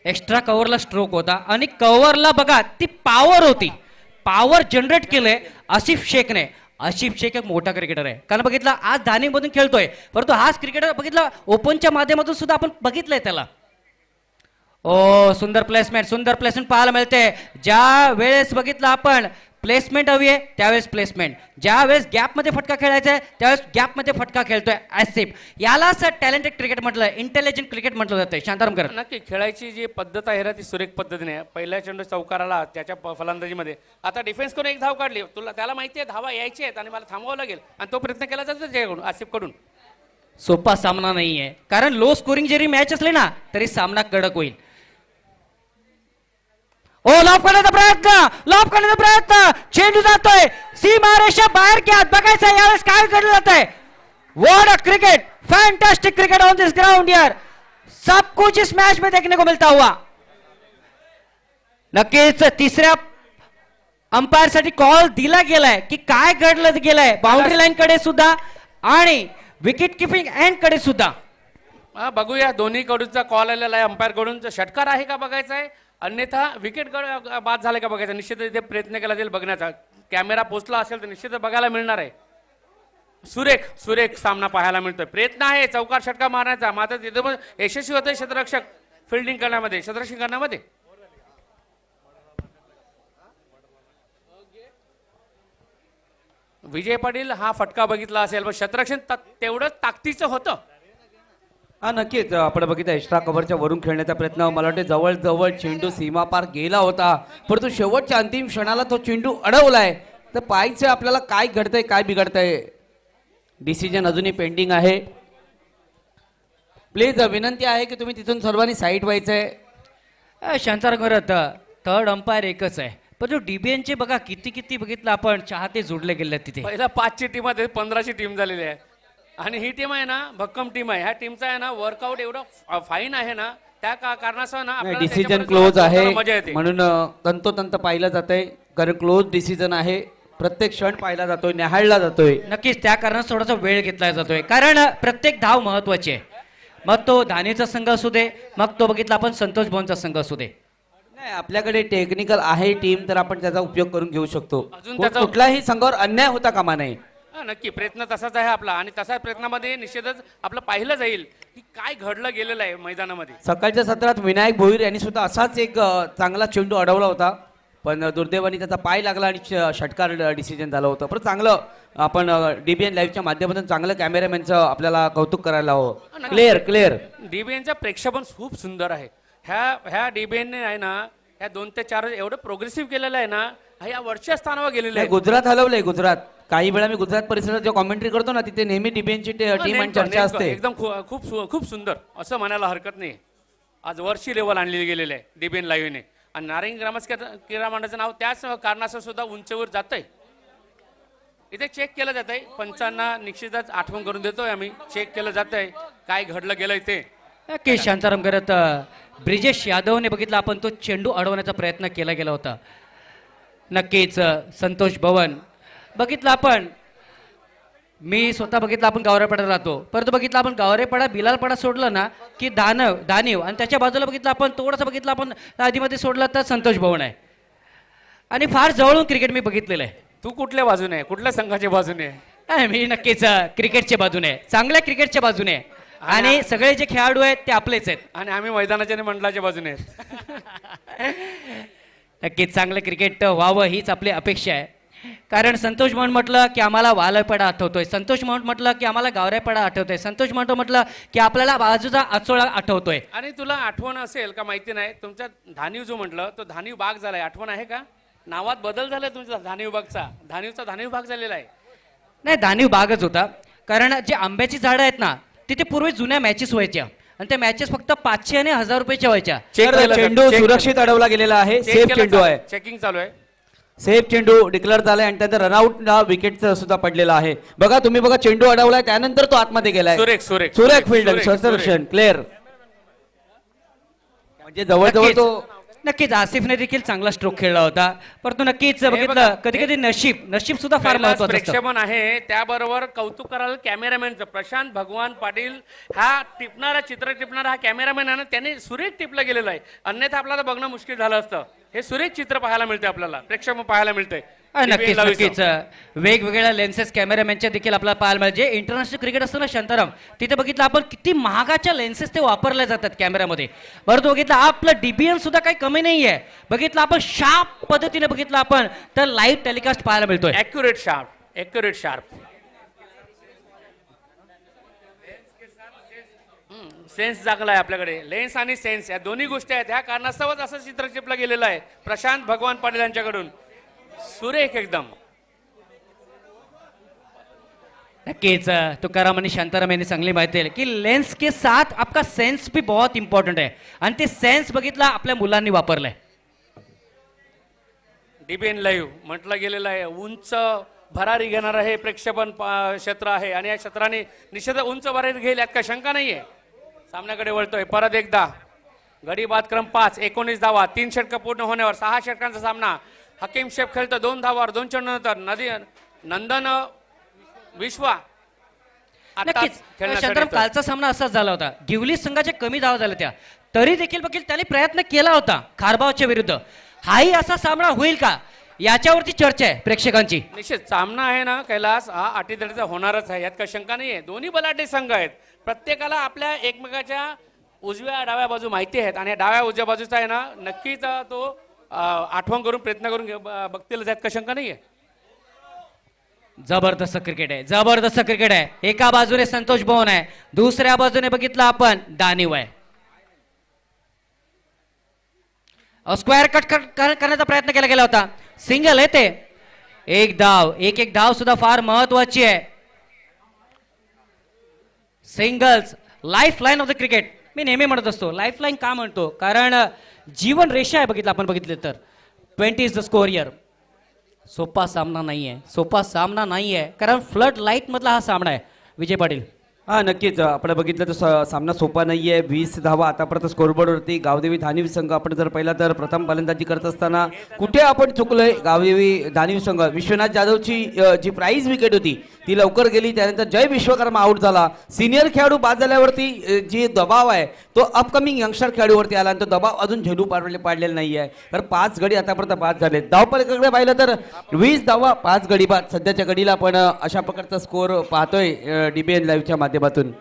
एक्स्ट्रा कव्हरला स्ट्रोक होता आणि कव्हरला बघा ती पॉवर होती, पॉवर जनरेट केलंय आसिफ शेखने. आसिफ शेख एक मोठा क्रिकेटर आहे, कारण बघितलं आज धानिंगमधून खेळतोय, परंतु हाच क्रिकेटर बघितलं ओपनच्या माध्यमातून सुद्धा आपण बघितलंय त्याला. सुंदर प्लेसमेंट पाहायला मिळते. ज्या वेळेस बघितलं आपण प्लेसमेंट हवी आहे त्यावेळेस प्लेसमेंट, ज्या वेळेस गॅपमध्ये फटका खेळायचा आहे त्यावेळेस गॅपमध्ये फटका खेळतोय आसिफ. यालाच टॅलेंटेड क्रिकेट म्हटलं, इंटेलिजंट क्रिकेट म्हटलं जातं. शांताराम करत. नक्की खेळायची जी पद्धत आहे ना ती सुरेख पद्धतीने आहे. पहिल्या चेंडू चौकाराला त्याच्या फलंदाजीमध्ये आता डिफेन्स करून एक धाव काढली. तुला त्याला माहिती आहे धावा यायची आहेत आणि मला थांबवावं लागेल आणि तो प्रयत्न केला जातो त्याच्याकडून, आसिफकडून. सोपा सामना नाहीये, कारण लो स्कोरिंग जरी मॅच असले ना तरी सामना कडक होईल. लॉब करण्याचा प्रयत्न, चेंडू जातोय सीमारेषा बाहेर. क्या बघायचं यावेळेस काय घडलं जात आहे. What a cricket, fantastic cricket on this ground यार. सब कुछ इस मैच में देखने को मिलता हुआ. नक्कीच तिसऱ्या अंपायर साठी कॉल दिला गेलाय की काय घडलं गेलंय बाउंड्री लाईन कडे सुद्धा आणि विकेट किपिंग एंड कडे सुद्धा. बघूया दोन्ही कडूनचा कॉल आलेला आहे. अंपायर कडून षटकार आहे का बघायचा आहे, अन्यथा विकेट बाद झाले का बघायचा. निश्चितच इथे प्रयत्न केला जाईल बघण्याचा. कॅमेरा पोचला असेल तर निश्चितच बघायला मिळणार आहे. सुरेख सामना पाहायला मिळतोय. प्रयत्न आहे चौकार षटका मारण्याचा, मात्र तिथे पण यशस्वी होतोय क्षेत्ररक्षक फिल्डिंग करण्यामध्ये, क्षेत्ररक्षण करण्यामध्ये. विजय पाटील हा फटका बघितला असेल पण क्षेत्ररक्षण तेवढंच ताकदीचं होतं. हा नक्कीच आपण बघितलं एक्स्ट्रा कव्हरच्या वरून खेळण्याचा प्रयत्न. मला वाटते जवळ चेंडू सीमा पार गेला होता, परंतु शेवटच्या अंतिम क्षणाला तो चेंडू अडवलाय. तर पाहायचं आपल्याला काय घडतंय काय बिघडतंय. डिसिजन अजूनही पेंडिंग आहे. प्लीज विनंती आहे की तुम्ही तिथून सर्वांनी साईड व्हायचंय. शांताराम करत थर्ड अंपायर एकच आहे, पण जो डीबीएनचे बघा किती बघितलं आपण चाहते जोडले गेले तिथे. पहिला 5ची टीम आहे 15ची टीम झालेली आहे आणि ही टीम आहे ना भक्कम टीम आहे. ह्या टीमचा आहे ना वर्कआउट एवढं फाईन आहे ना, त्या कारणासह ना डिसिजन क्लोज आहे म्हणून तंतोतंत पाहिलं जातंय, कारण क्लोज डिसिजन आहे. प्रत्येक क्षण पाहिला जातोय, निहाळला जातोय. नक्कीच त्या कारणास थोडासा वेळ घेतला जातोय, कारण प्रत्येक धाव महत्वाची आहे. मग तो धानेचा संघ असू दे, मग तो बघितला आपण संतोष भवनचा संघ असू दे. नाही आपल्याकडे टेक्निकल आहे टीम, तर आपण त्याचा उपयोग करून घेऊ शकतो. अजून त्याचा- कुठल्याही संघावर अन्याय होता कामा नये. नक्की प्रयत्न तसाच आहे आपला आणि तसा प्रयत्नामध्ये निश्चितच आपलं पाहिलं जाईल की काय घडलं गेलेलं आहे मैदानामध्ये. सकाळच्या सत्रात विनायक भोईर यांनी सुद्धा असाच एक चांगला चेंडू अडवला होता, पण दुर्दैवाने त्याचा पाय लागला आणि षटकार डिसिजन झालं होतं. पण चांगलं आपण डीबीएन लाईव्हच्या माध्यमातून चांगलं कॅमेरामॅनचं आपल्याला कौतुक करायला हवं. क्लिअर डीबीएनचं प्रेक्षेपण खूप सुंदर आहे. ह्या डीबीएनने आहे ना ह्या 2 ते 4 एवढं प्रोग्रेसिव्ह केलेलं आहे ना, ह्या वरच्या स्थानावर गेलेलं आहे. गुजरात हलवलंय. गुजरात काही वेळा मी गुजरात परिसरात जेव्हा कॉमेंट्री करतो ना, तिथे नेहमी डीबीएनची टीम आणि चर्चा असते. एकदम खूप सुंदर असं म्हणायला हरकत नाही. आज वरची लेवल आणली गेलेली आहे डीबीएन लाईव्हने आणि नारंगी ग्रामस्थ क्रीडा मंडळाचं नाव त्याच कारणासह सुद्धा उंचीवर जातंय. इथे चेक केलं जात आहे, पंचांना निश्चितच आठवण करून देतोय आम्ही. चेक केलं जात आहे काय घडलं गेलंय ते. नक्की शांताराम करत ब्रिजेश यादवने बघितलं आपण तो चेंडू अडवण्याचा प्रयत्न केला गेला होता. नक्कीच संतोष भवन बघितलं आपण, मी स्वतः बघितलं आपण गावरेपाड्यात राहतो, परंतु बघितलं आपण गावरेपाडा बिलालपाडा सोडलं ना की दानीव आणि त्याच्या बाजूला बघितलं आपण थोडंसं बघितलं आपण आधीमध्ये सोडलं तर संतोष भवन आहे. आणि फार जवळून क्रिकेट मी बघितलेलं आहे. तू कुठल्या बाजूने आहे, कुठल्या संघाच्या बाजूने आहे? मी नक्कीच क्रिकेटच्या बाजूने, चांगल्या क्रिकेटच्या बाजूने, आणि सगळे जे खेळाडू आहेत ते आपलेच आहेत. आणि आम्ही मैदानाच्या आणि मंडळाच्या बाजूने आहेत. नक्कीच चांगलं क्रिकेट व्हावं हीच आपली अपेक्षा आहे. कारण संतोष म्हणून म्हटलं की आम्हाला वालपाडा आठवतोय, संतोष म्हणून म्हटलं की आम्हाला गावरेपाडा आठवतोय, संतोष म्हणतो म्हटलं की आपल्याला बाजूचा आचोळा आठवतोय. आणि तुला आठवण असेल का माहिती नाही, तुमचा धानीव जो म्हटलं तो धानीव बाग झालाय, आठवण आहे का? नावात बदल झालाय तुमचा धानीव बागचा, धानीव बाग झालेला आहे. नाही, दानीव बागच होता. कारण जे आंब्याची झाडं आहेत ना तिथे पूर्वी जुन्या मॅचेस व्हायच्या आणि त्या मॅचेस फक्त 500 आणि 1000 रुपयाच्या व्हायच्या. चेंडू सुरक्षित अडवला गेलेला आहे, सेफ चेंडू आहे, चेकिंग चालू आहे. सेफ चेंडू डिक्लेअर झालाय आणि त्यानंतर रनआउट विकेट सुद्धा पडलेला आहे. बघा तुम्ही बघा, चेंडू अडवलाय त्यानंतर तो आतमध्ये गेलाय. सुरेख फील्ड, क्षेत्ररक्षण क्लिअर, म्हणजे जवळजवळ तो नक्कीच आसिफने देखील चांगला स्ट्रोक खेळला होता. परंतु नक्कीच बघितलं कधी कधी नशीब सुद्धा फार महत्वाचं असतं. प्रेक्षेपण आहे, त्याबरोबर कौतुक कराल कॅमेरामॅनचं. प्रशांत भगवान पाटील हा चित्र टिपणारा हा कॅमेरामॅन आहे ना, त्याने सुरेख टिपलं गेलेलं आहे. अन्यथा आपल्याला बघणं मुश्किल झालं असतं. हे सुरेख चित्र पाहायला मिळते, आपल्याला प्रेक्षक पाहायला मिळतंय. नक्कीच वेगवेगळ्या लेन्सेस कॅमेरामॅनच्या देखील आपल्याला पाहायला मिळेल. जे इंटरनॅशनल क्रिकेट असतं ना शांताराम, तिथे बघितलं आपण किती महागाच्या लेन्सेस ते वापरल्या जातात कॅमेरामध्ये. बरं बघितलं आपलं डीबीएन सुद्धा काही कमी नाहीये. बघितलं आपण शार्प पद्धतीने बघितलं आपण तर लाईव्ह टेलिकास्ट पाहायला मिळतोय. ॲक्युरेट शार्प सेन्स जागलाय आपल्याकडे. लेन्स आणि सेन्स या दोन्ही गोष्टी आहेत. ह्या कारणास्तवच असं चित्र टिपलं गेलेलं आहे प्रशांत भगवान पाटील यांच्याकडून. सुरेख एकदम. नक्कीच तुकाराम आणि शांताराम यांनी चांगली माहिती आहे की लेन्स के साथ आपका सेन्स भी बहुत इंपॉर्टंट है आणि ते सेन्स बघितला आपल्या मुलांनी वापरलंय. डीबीएन लाईव्ह म्हटलं गेलेलं आहे. उंच भरारी घेणारं हे प्रेक्षेपण क्षेत्र आहे आणि या क्षेत्राने निश्चित उंच भरारी घेईल यात काही शंका नाहीये. सामन्याकडे वळतोय परत एकदा. गडी बाद क्रम 5, 19 धावा, 3 षटकं पूर्ण होण्यावर 6 षटकांचा सामना. हकीम शेख खेळतो 2 धावावर 2 चेंडू नंतर. नंदन विश्वा नक्कीच शांताराम कालचा सामना असाच झाला होता. गिवली संघाच्या कमी धावा झाल्या त्या, तरी देखील बघील त्याने प्रयत्न केला होता खारबावच्या विरुद्ध. हाही असा सामना होईल का याच्यावरती चर्चा आहे प्रेक्षकांची. निश्चित सामना आहे ना कैलास, हा अटीतटीचा होणारच आहे, यात काही शंका नाहीये. दोन्ही बलाढ्य संघ आहेत, प्रत्येकाला आपल्या एकमेकाच्या उजव्या डाव्या बाजू माहिती आहेत आणि डाव्या उजव्या बाजूचा आहे ना नक्कीच तो आठवण करून प्रयत्न करून बघतील, यात काही शंका नाहीये. जबरदस्त क्रिकेट आहे, जबरदस्त क्रिकेट आहे. एका बाजूने संतोष भवन आहे, दुसऱ्या बाजूने बघितलं आपण दानीव आहे. स्क्वेअर कट करण्याचा प्रयत्न केला गेला होता. सिंगल आहे ते. एक धाव सुद्धा फार महत्वाची आहे. Singles life line of the cricket. मी नेहमी म्हणत असतो लाईफ लाईन का म्हणतो, कारण जीवन रेषा आहे. बघितलं आपण बघितलं तर 20 इज द स्कोर हिअर. सोपा सामना नाहीये, कारण फ्लड लाईट मधला हा सामना आहे. विजय पाटील. हा नक्कीच आपण बघितलं तर सामना सोपा नाहीये. 20 धावा आतापर्यंत स्कोरबोर्डवरती. गावदेवी धानीव संघ आपण जर पाहिला तर प्रथम फलंदाजी करत असताना कुठे आपण चुकलोय. गावदेवी धानीव संघ विश्वनाथ जाधवची जी प्राईज विकेट होती ती लवकर गेली, त्यानंतर जय विश्वकर्मा आउट झाला. सिनियर खेळाडू बाद झाल्यावरती जी दबाव आहे तो अपकमिंग यंगस्टर खेळाडूवरती आला आणि तो दबाव अजून झेंडू पाडलेला नाही आहे. तर 5 गडी आतापर्यंत बाद झाले. धावपलीकडे पाहिलं तर 20 धावा 5 गडी बाद. सध्याच्या घडीला आपण अशा प्रकारचा स्कोर पाहतोय डीबीएन लाईव्हच्या माध्यमातून.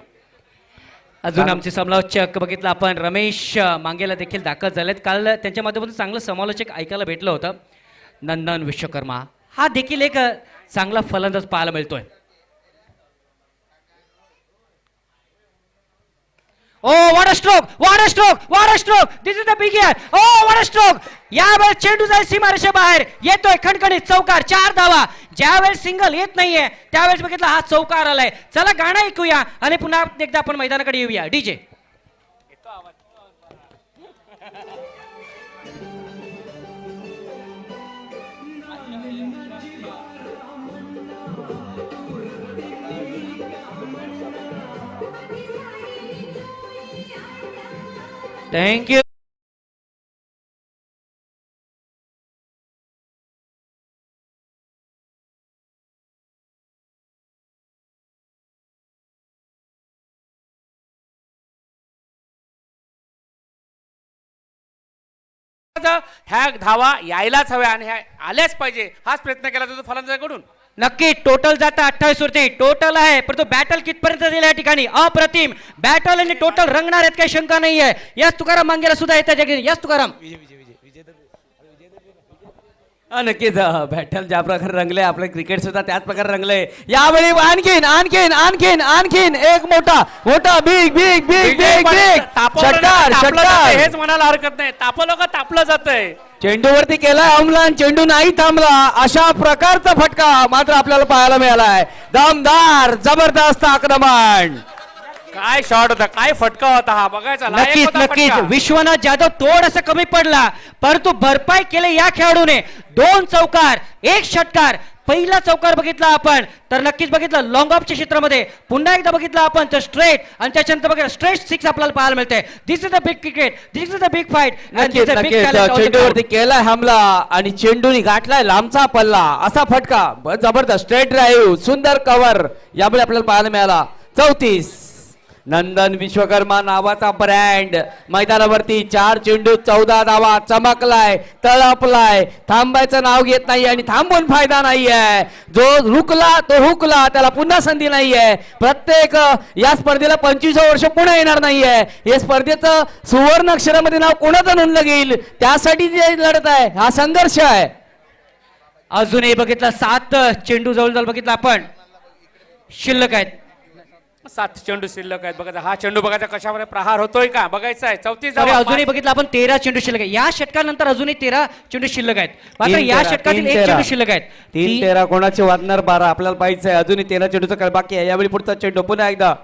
अजून आमचे समालोचक बघितलं आपण रमेश मांगेला देखील दाखल झालेत. काल त्यांच्या माध्यमातून चांगलं समालोचक ऐकायला भेटलं होतं. नंदन विश्वकर्मा हा देखील एक चांगला फलंदाज पाहायला मिळतोय. What a stroke, this is the big air. What a stroke. यावेळेस चेंडू जाईल सीमारेषे बाहेर, येतोय खणखणीत चौकार. 4 धावा. ज्यावेळेस सिंगल येत नाहीये त्यावेळेस बघितलं हा चौकार आलाय. चला गाणं ऐकूया आणि पुन्हा एकदा आपण मैदानाकडे येऊया. DJ thank you. ह्या धावा यायलाच हव्या आणि ह्या आल्याच पाहिजे हाच प्रयत्न केला जातो फलंदाजाकडून. नक्की टोटल जाता 28 वरती टोटल आहे, परंतु बॅटल कितपर्यंत दिला या ठिकाणी अप्रतिम बॅटल आणि टोटल रंगणार आहेत, काही शंका नाही आहे. यस तुकाराम मांगेला सुद्धा येतात. यस तुकाराम. नक्कीच बॅटल ज्या प्रकारे रंगले आपलं क्रिकेट सुद्धा त्याच प्रकारे रंगले. यावेळी आणखीन आणखीन आणखीन आणखीन एक मोठा मोठा big big big big big षटकार षटकार. हेच म्हणायला हरकत नाही, तापलं का तापलं जातंय. चेंडूवरती केलाय हमला आणि चेंडू नाही थांबला, अशा प्रकारचा फटका मात्र आपल्याला पाहायला मिळालाय. दमदार जबरदस्त आक्रमण. काय शॉट होता, काय फटका होता हा, बघायचा लायक नक्कीच होता नक्कीच फटका. विश्वनाथ जाधव थोडंसं कमी पडला, परंतु भरपाई केले या खेळाडूने. 2 चौकार 1 षटकार. पहिला चौकार बघितला आपण तर नक्कीच बघितलं लॉंग ऑफच्या क्षेत्रामध्ये, पुन्हा एकदा बघितलं आपण तर स्ट्रेट आणि त्याच्यानंतर बघितलं स्ट्रेट 6 आपल्याला पाहायला मिळते. This is the big cricket, this is the big fight. नक्कीच नक्कीच चेंडूवरती केलाय हमला आणि चेंडूनी गाठलाय लांबचा पल्ला, असा फटका जबरदस्त स्ट्रेट ड्राईव्ह, सुंदर कव्हर यामुळे आपल्याला पाहायला मिळाला. 34 नंदन विश्वकर्मा नावाचा ब्रँड मैदानावरती 4 चेंडू 14 धावा, चमकलाय तळपलाय, थांबायचं नाव घेत नाही आणि थांबून फायदा नाहीये. जो रुकला तो हुकला, त्याला पुन्हा संधी नाहीये. प्रत्येक या स्पर्धेला 25 वर्ष पुढे येणार नाहीये. या स्पर्धेचं सुवर्ण अक्षरामध्ये नाव कोणाचं नोंदलं गेल त्यासाठी जे लढत आहे, हा संघर्ष आहे. अजूनही बघितलं 7 चेंडू जवळ बघितलं आपण शिल्लक आहेत. 7 चेंडू शिल्लक आहेत. बघायचा हा चेंडू, बघायचा कशावर प्रहार होतोय का बघायचा आहे. 34 सॉरी, धावा. अजूनही बघितलं आपण 13 चेंडू शिल्लक आहे. या षटकानंतर अजूनही 13 चेंडू शिल्लक आहेत. मात्र या षटकातील 1 चेंडू शिल्लक आहेत. 3-13 कोणाचे वाजणार 12 आपल्याला पाहिजे आहे. अजूनही 13 चेंडूचा खेळ बाकी आहे. यावेळी पुढचा चेंडू पुन्हा एकदा.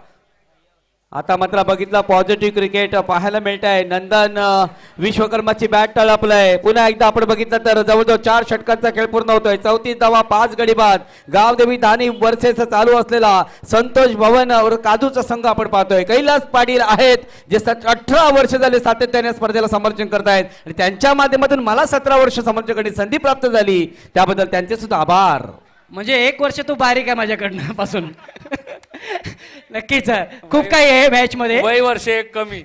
आता मात्र बघितलं पॉझिटिव्ह क्रिकेट पाहायला मिळत आहे. नंदन विश्वकर्माची बॅट तळपलंय. पुन्हा एकदा आपण बघितलं तर जवळजवळ 4 षटकांचा खेळ पूर्ण होतोय. 34 धावा 5 गडी बाद. गावदेवी दानी वर्सेस चालू असलेला संतोष भवन और काजूचा संघ आपण पाहतोय. कैलास पाटील आहेत जे 18 वर्ष झाले सातत्याने स्पर्धेला समर्थन करतायत आणि त्यांच्या माध्यमातून मला 17 वर्ष समर्थन करण्याची संधी प्राप्त झाली, त्याबद्दल त्यांचे सुद्धा आभार. म्हणजे 1 वर्ष तू बारीक आहे माझ्याकडनं पासून. नक्कीच खूप काही आहे मॅच मध्ये. वय वर्ष एक कमी.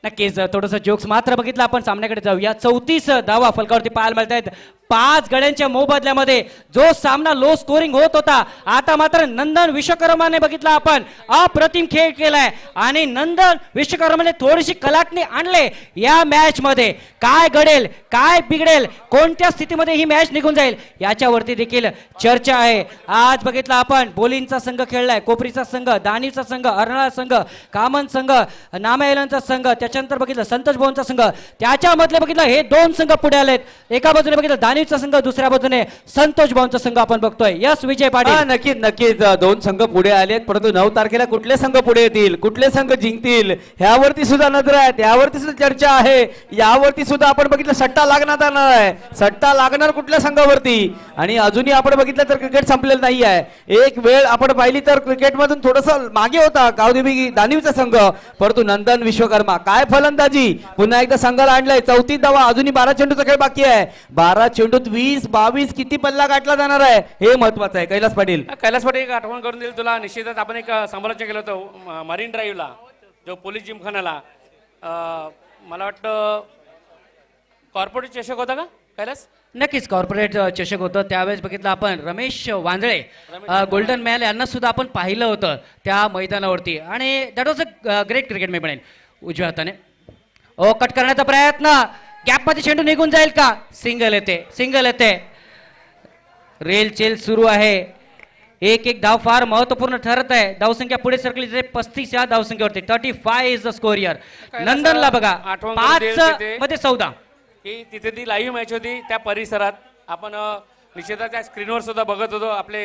नक्कीच थोडंसं जोक्स मात्र बघितलं आपण सामन्याकडे जाऊया. 34 धावा फलकावरती पाहायला मिळत आहेत. 5 गड्यांच्या मोबदल्यामध्ये जो सामना लो स्कोरिंग होत होता, आता मात्र नंदन विश्वकर्माने बघितला आपण अप्रतिम खेळ केलाय आणि नंदन विश्वकर्माने थोडीशी कलाटणी आणले या मॅच मध्ये. काय घडेल काय बिघडेल, कोणत्या स्थितीमध्ये ही मॅच निघून जाईल याच्यावरती देखील चर्चा आहे. आज बघितलं आपण बोलींचा संघ खेळलाय, कोपरीचा संघ, दानीचा संघ, अर्नाळा संघ, कामन संघ, नामायलांचा संघ, त्याच्यानंतर बघितलं संतोष भवनचा संघ, त्याच्यामधले बघितलं हे 2 संघ पुढे आलेत. एका बाजूने बघितलं दानीचा संघ, दुसऱ्या बाजूने संतोष भवनचा संघ आपण बघतोय. यस विजय पाटील. नक्कीच नक्कीच 2 संघ पुढे आलेत, परंतु 9 तारखेला कुठले संघ पुढे येतील, कुठले संघ जिंकतील ह्यावरती सुद्धा नजर आहे, त्यावरती सुद्धा चर्चा आहे. यावरती सुद्धा आपण बघितलं सट्टा लागणार आहे. सट्टा लागणार कुठल्या संघावरती, आणि अजूनही आपण बघितलं तर क्रिकेट संपलेलं नाही आहे. एक वेळ आपण पाहिली तर क्रिकेटमधून थोडस मागे होता गावदेवी दानीवचा संघ, परंतु नंदन विश्वकर्मा काय फलंदाजी, पुन्हा एकदा संघाला आणलाय. 34 धावा, अजूनही 12 चेंडूचा खेळ बाकी आहे. 12 चेंडूत 20-22 किती पल्ला गाठला जाणार आहे हे महत्वाचं आहे. कैलास पाटील. कैलास पाटील एक आठवण करून दिली तुला. निश्चितच आपण एक समालोचन केलं होतं मरीन ड्राईव्हला, जो पोलीस जिमखानाला. मला वाटतं कॉर्पोरेट चषक होता का कैलास? नक्कीच कॉर्पोरेट चषक होतं. त्यावेळेस बघितलं आपण रमेश वांजळे गोल्डन मॅन यांना सुद्धा आपण पाहिलं होतं त्या मैदानावरती आणि that was a great cricket मी म्हणेन. उजव्या हाताने ओ कट करण्याचा प्रयत्न, गॅपमध्ये चेंडू निघून जाईल का? सिंगल येते, सिंगल येते. रेल चेल सुरू आहे. एक धाव फार महत्वपूर्ण ठरत आहे. धावसंख्या पुढे सरकली 35 या धावसंख्येवरती. 35 इज द स्कोर हिअर. नंदनला बघा 5 मध्ये 14. ही तिथे ती लाईव्ह मॅच होती त्या परिसरात. आपण निश्चितच त्या स्क्रीनवर सुद्धा बघत होतो. आपले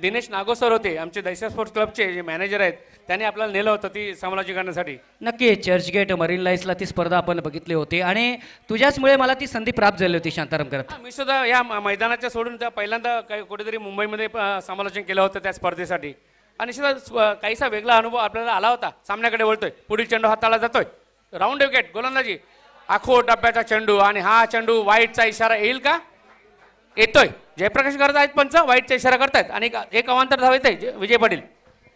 दिनेश नागोसर होते आमचे दैसा स्पोर्ट्स क्लबचे जे मॅनेजर आहेत, त्यांनी आपल्याला नेलं होतं ती समालोचन करण्यासाठी. नक्की चर्चगेट मरीन लाईन्सला ती स्पर्धा आपण बघितली होती आणि तुझ्याचमुळे मला ती संधी प्राप्त झाली होती शांताराम करत. मी सुद्धा या मैदानाच्या सोडून त्या पहिल्यांदा कुठेतरी मुंबईमध्ये समालोचन केलं होतं त्या स्पर्धेसाठी आणि निश्चितच काहीसा वेगळा अनुभव आपल्याला आला होता. सामन्याकडे वळतोय, पुढील चेंडू हाताला जातोय. राऊंड विकेट गोलंदाजी, आखो डब्याचा चेंडू आणि हा चेंडू वाईटचा इशारा येईल का? येतोय. जयप्रकाश करत आहेत पंच, वाईटचा इशारा करतायत आणि एक अवांतर धाव येते विजय पाटील.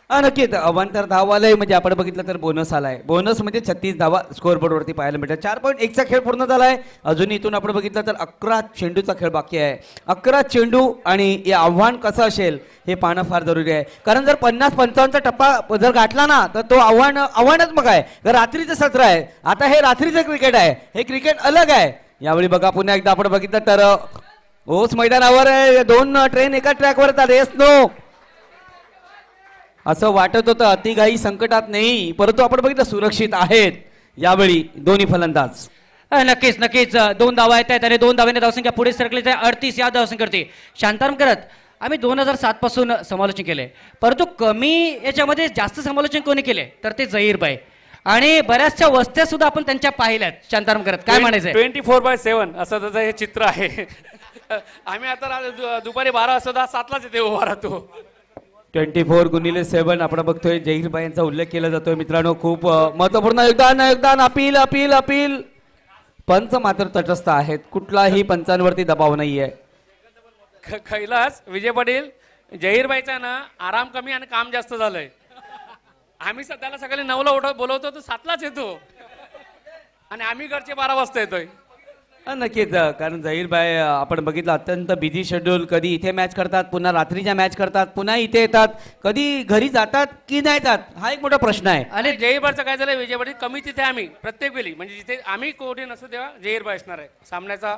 नक्कीच अवांतर धावालय म्हणजे आपण बघितलं तर बोनस आलाय. बोनस म्हणजे 36 धावा स्कोअरबोर्डवरती पाहायला मिळतात. 4.1चा खेळ पूर्ण झालाय. अजून इथून आपण बघितलं तर 11 चेंडूचा खेळ बाकी आहे. 11 चेंडू आणि हे आव्हान कसं असेल हे पाहणं फार जरुरी आहे. कारण जर 50-55चा टप्पा जर गाठला ना तर तो आव्हानच मग आहे. तर रात्रीचं सत्र आहे. आता हे रात्रीचं क्रिकेट आहे, हे क्रिकेट अलग आहे. यावेळी बघा पुन्हा एकदा आपण बघितलं तर ओस मैदानावर 2 ट्रेन एका ट्रॅकवर रेस नो असं वाटत होतं. अतिघाई संकटात नाही, परंतु आपण बघितलं सुरक्षित आहेत यावेळी दोन्ही फलंदाज. नक्कीच नक्कीच 2 धावा येत आहेत आणि 2 धाव्याने धावसंख्या पुढे सरकली आहे 38 या धावसंख्येवरती. शांताराम करत आम्ही 2007 पासून समालोचन केले, परंतु कमी याच्यामध्ये जास्त समालोचन कोणी केले तर ते झहीरबाई आणि बऱ्याचशा वस्त्या सुद्धा आपण त्यांच्या पाहिल्यात. शांताराम करत काय म्हणायचं? 24/7 असं त्याचं हे चित्र आहे. आम्ही आता दुपारी 12 वाजता 7लाच येते उभा तो. 24x7 आपण बघतोय. जहीरबाई यांचा उल्लेख केला जातोय मित्रांनो. खूप महत्वपूर्ण योगदान. अपील. पंच मात्र तटस्थ आहेत, कुठलाही पंचांवरती दबाव नाहीये. कैलास विजय पाटील, जहीरबाईचा ना आराम कमी आणि काम जास्त झालंय. आम्ही सध्याला सकाळी 9ला बोलवतो तो 7लाच येतो आणि आम्ही घरचे 12 वाजता येतोय. नक्कीच कारण झहीरबाई आपण बघितलं अत्यंत बिझी शेड्यूल. कधी इथे मॅच करतात, पुन्हा रात्रीच्या मॅच करतात, पुन्हा इथे येतात, कधी घरी जातात की नाही जात हा एक मोठा प्रश्न आहे. आणि जहीरबाईचं काय झालं विजय पाटील, कमी तिथे आम्ही प्रत्येक वेळी म्हणजे जिथे आम्ही कोणी नसतो तेव्हा जहीरबाई असणार आहे सामन्याचा.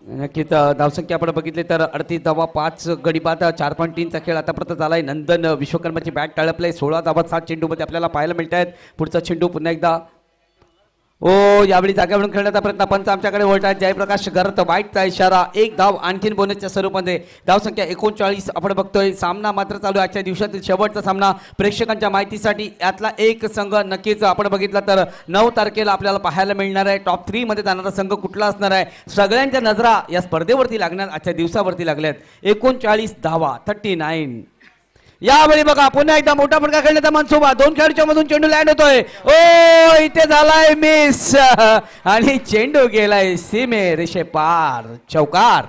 नक्कीच धावसंख्या आपण बघितली तर 38 धावा, 5 गडी बाद, 4.3चा खेळ आतापर्यंत झालाय. नंदन विश्वकर्माची बॅट टळपले. 16 धावा 7 चेंडूमध्ये आपल्याला पाहायला मिळत आहेत. पुढचा चेंडू पुन्हा एकदा यावेळी जागेवरून खेळण्याचा प्रयत्न पंच आमच्याकडे वळतात. जयप्रकाश गर्त वाईटचा इशारा. 1 धाव आणखीन बोनसच्या स्वरूपामध्ये. धावसंख्या 39 आपण बघतोय. सामना मात्र चालू आहे. आजच्या दिवसातील शेवटचा सामना प्रेक्षकांच्या माहितीसाठी. यातला एक संघ नक्कीच आपण बघितला तर 9 तारखेला आपल्याला पाहायला मिळणार आहे. टॉप 3 मध्ये जाणारा संघ कुठला असणार आहे. सगळ्यांच्या नजरा या स्पर्धेवरती लागण्यात आजच्या दिवसावरती लागल्यात. 39 धावा 39. यावेळी बघा पुन्हा एकदा मोठा फटका खेळण्याचा मनसुबा. 2 खेळाडूच्या मधून चेंडू लँड होतोय. इथे झालाय मिस आणि चेंडू गेलाय सीमे रेषे पार. चौकार.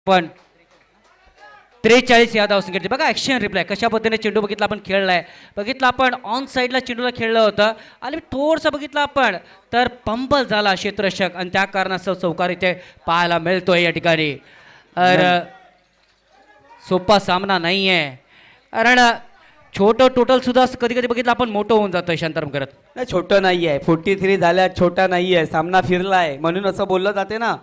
पण 43 या धावसंख्येवरती बघा ऍक्शन रिप्लाय कशा पद्धतीने चेंडू बघितला आपण खेळलाय. बघितलं आपण ऑन साईडला चेंडूला खेळलं होतं आणि थोडंसं बघितलं आपण तर पंबल झाला क्षेत्ररक्षक आणि त्या कारणास्तव चौकार इथे पाहायला मिळतोय या ठिकाणी. सोपा सामना नाही आहे कारण छोटं टोटल सुद्धा कधी कधी बघितलं आपण मोठं होऊन जातोय. शांताराम करत नाही छोटं नाहीये. 43 झाल्या छोटा नाहीये. सामना फिरलाय म्हणून असं बोललं जाते ना.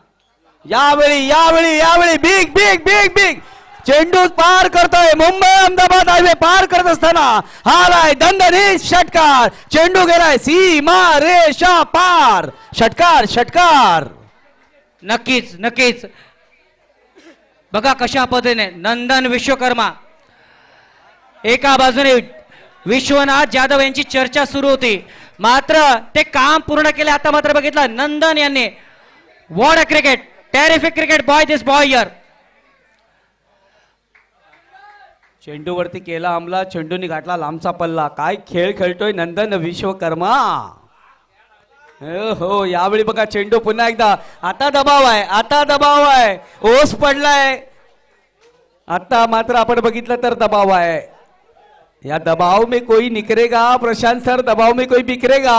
यावेळी बिग बिग बिग बिग चेंडू पार करतोय. मुंबई अहमदाबाद हायवे पार करत असताना हालाय दणदणीत षटकार. चेंडू गेलाय सीमा रेषा पार. षटकार. नक्कीच नक्कीच बघा कशा पद्धतीने नंदन विश्वकर्मा एका बाजूने विश्वनाथ जाधव यांची चर्चा सुरू होती मात्र ते काम पूर्ण केले. आता मात्र बघितलं नंदन यांनी what a cricket terrific cricket boy this boy यर. चेंडूवरती केला हमला. चेंडूनी गाठला लांबचा पल्ला. काय खेळ खेळतोय नंदन विश्वकर्मा. हो यावेळी बघा चेंडू पुन्हा एकदा. आता दबाव आहे. ओस पडलाय. आता मात्र आपण बघितलं तर दबाव आहे. या दबाव में कोई निकरेगा प्रशांत सर. दबाव में कोई बिखरेगा.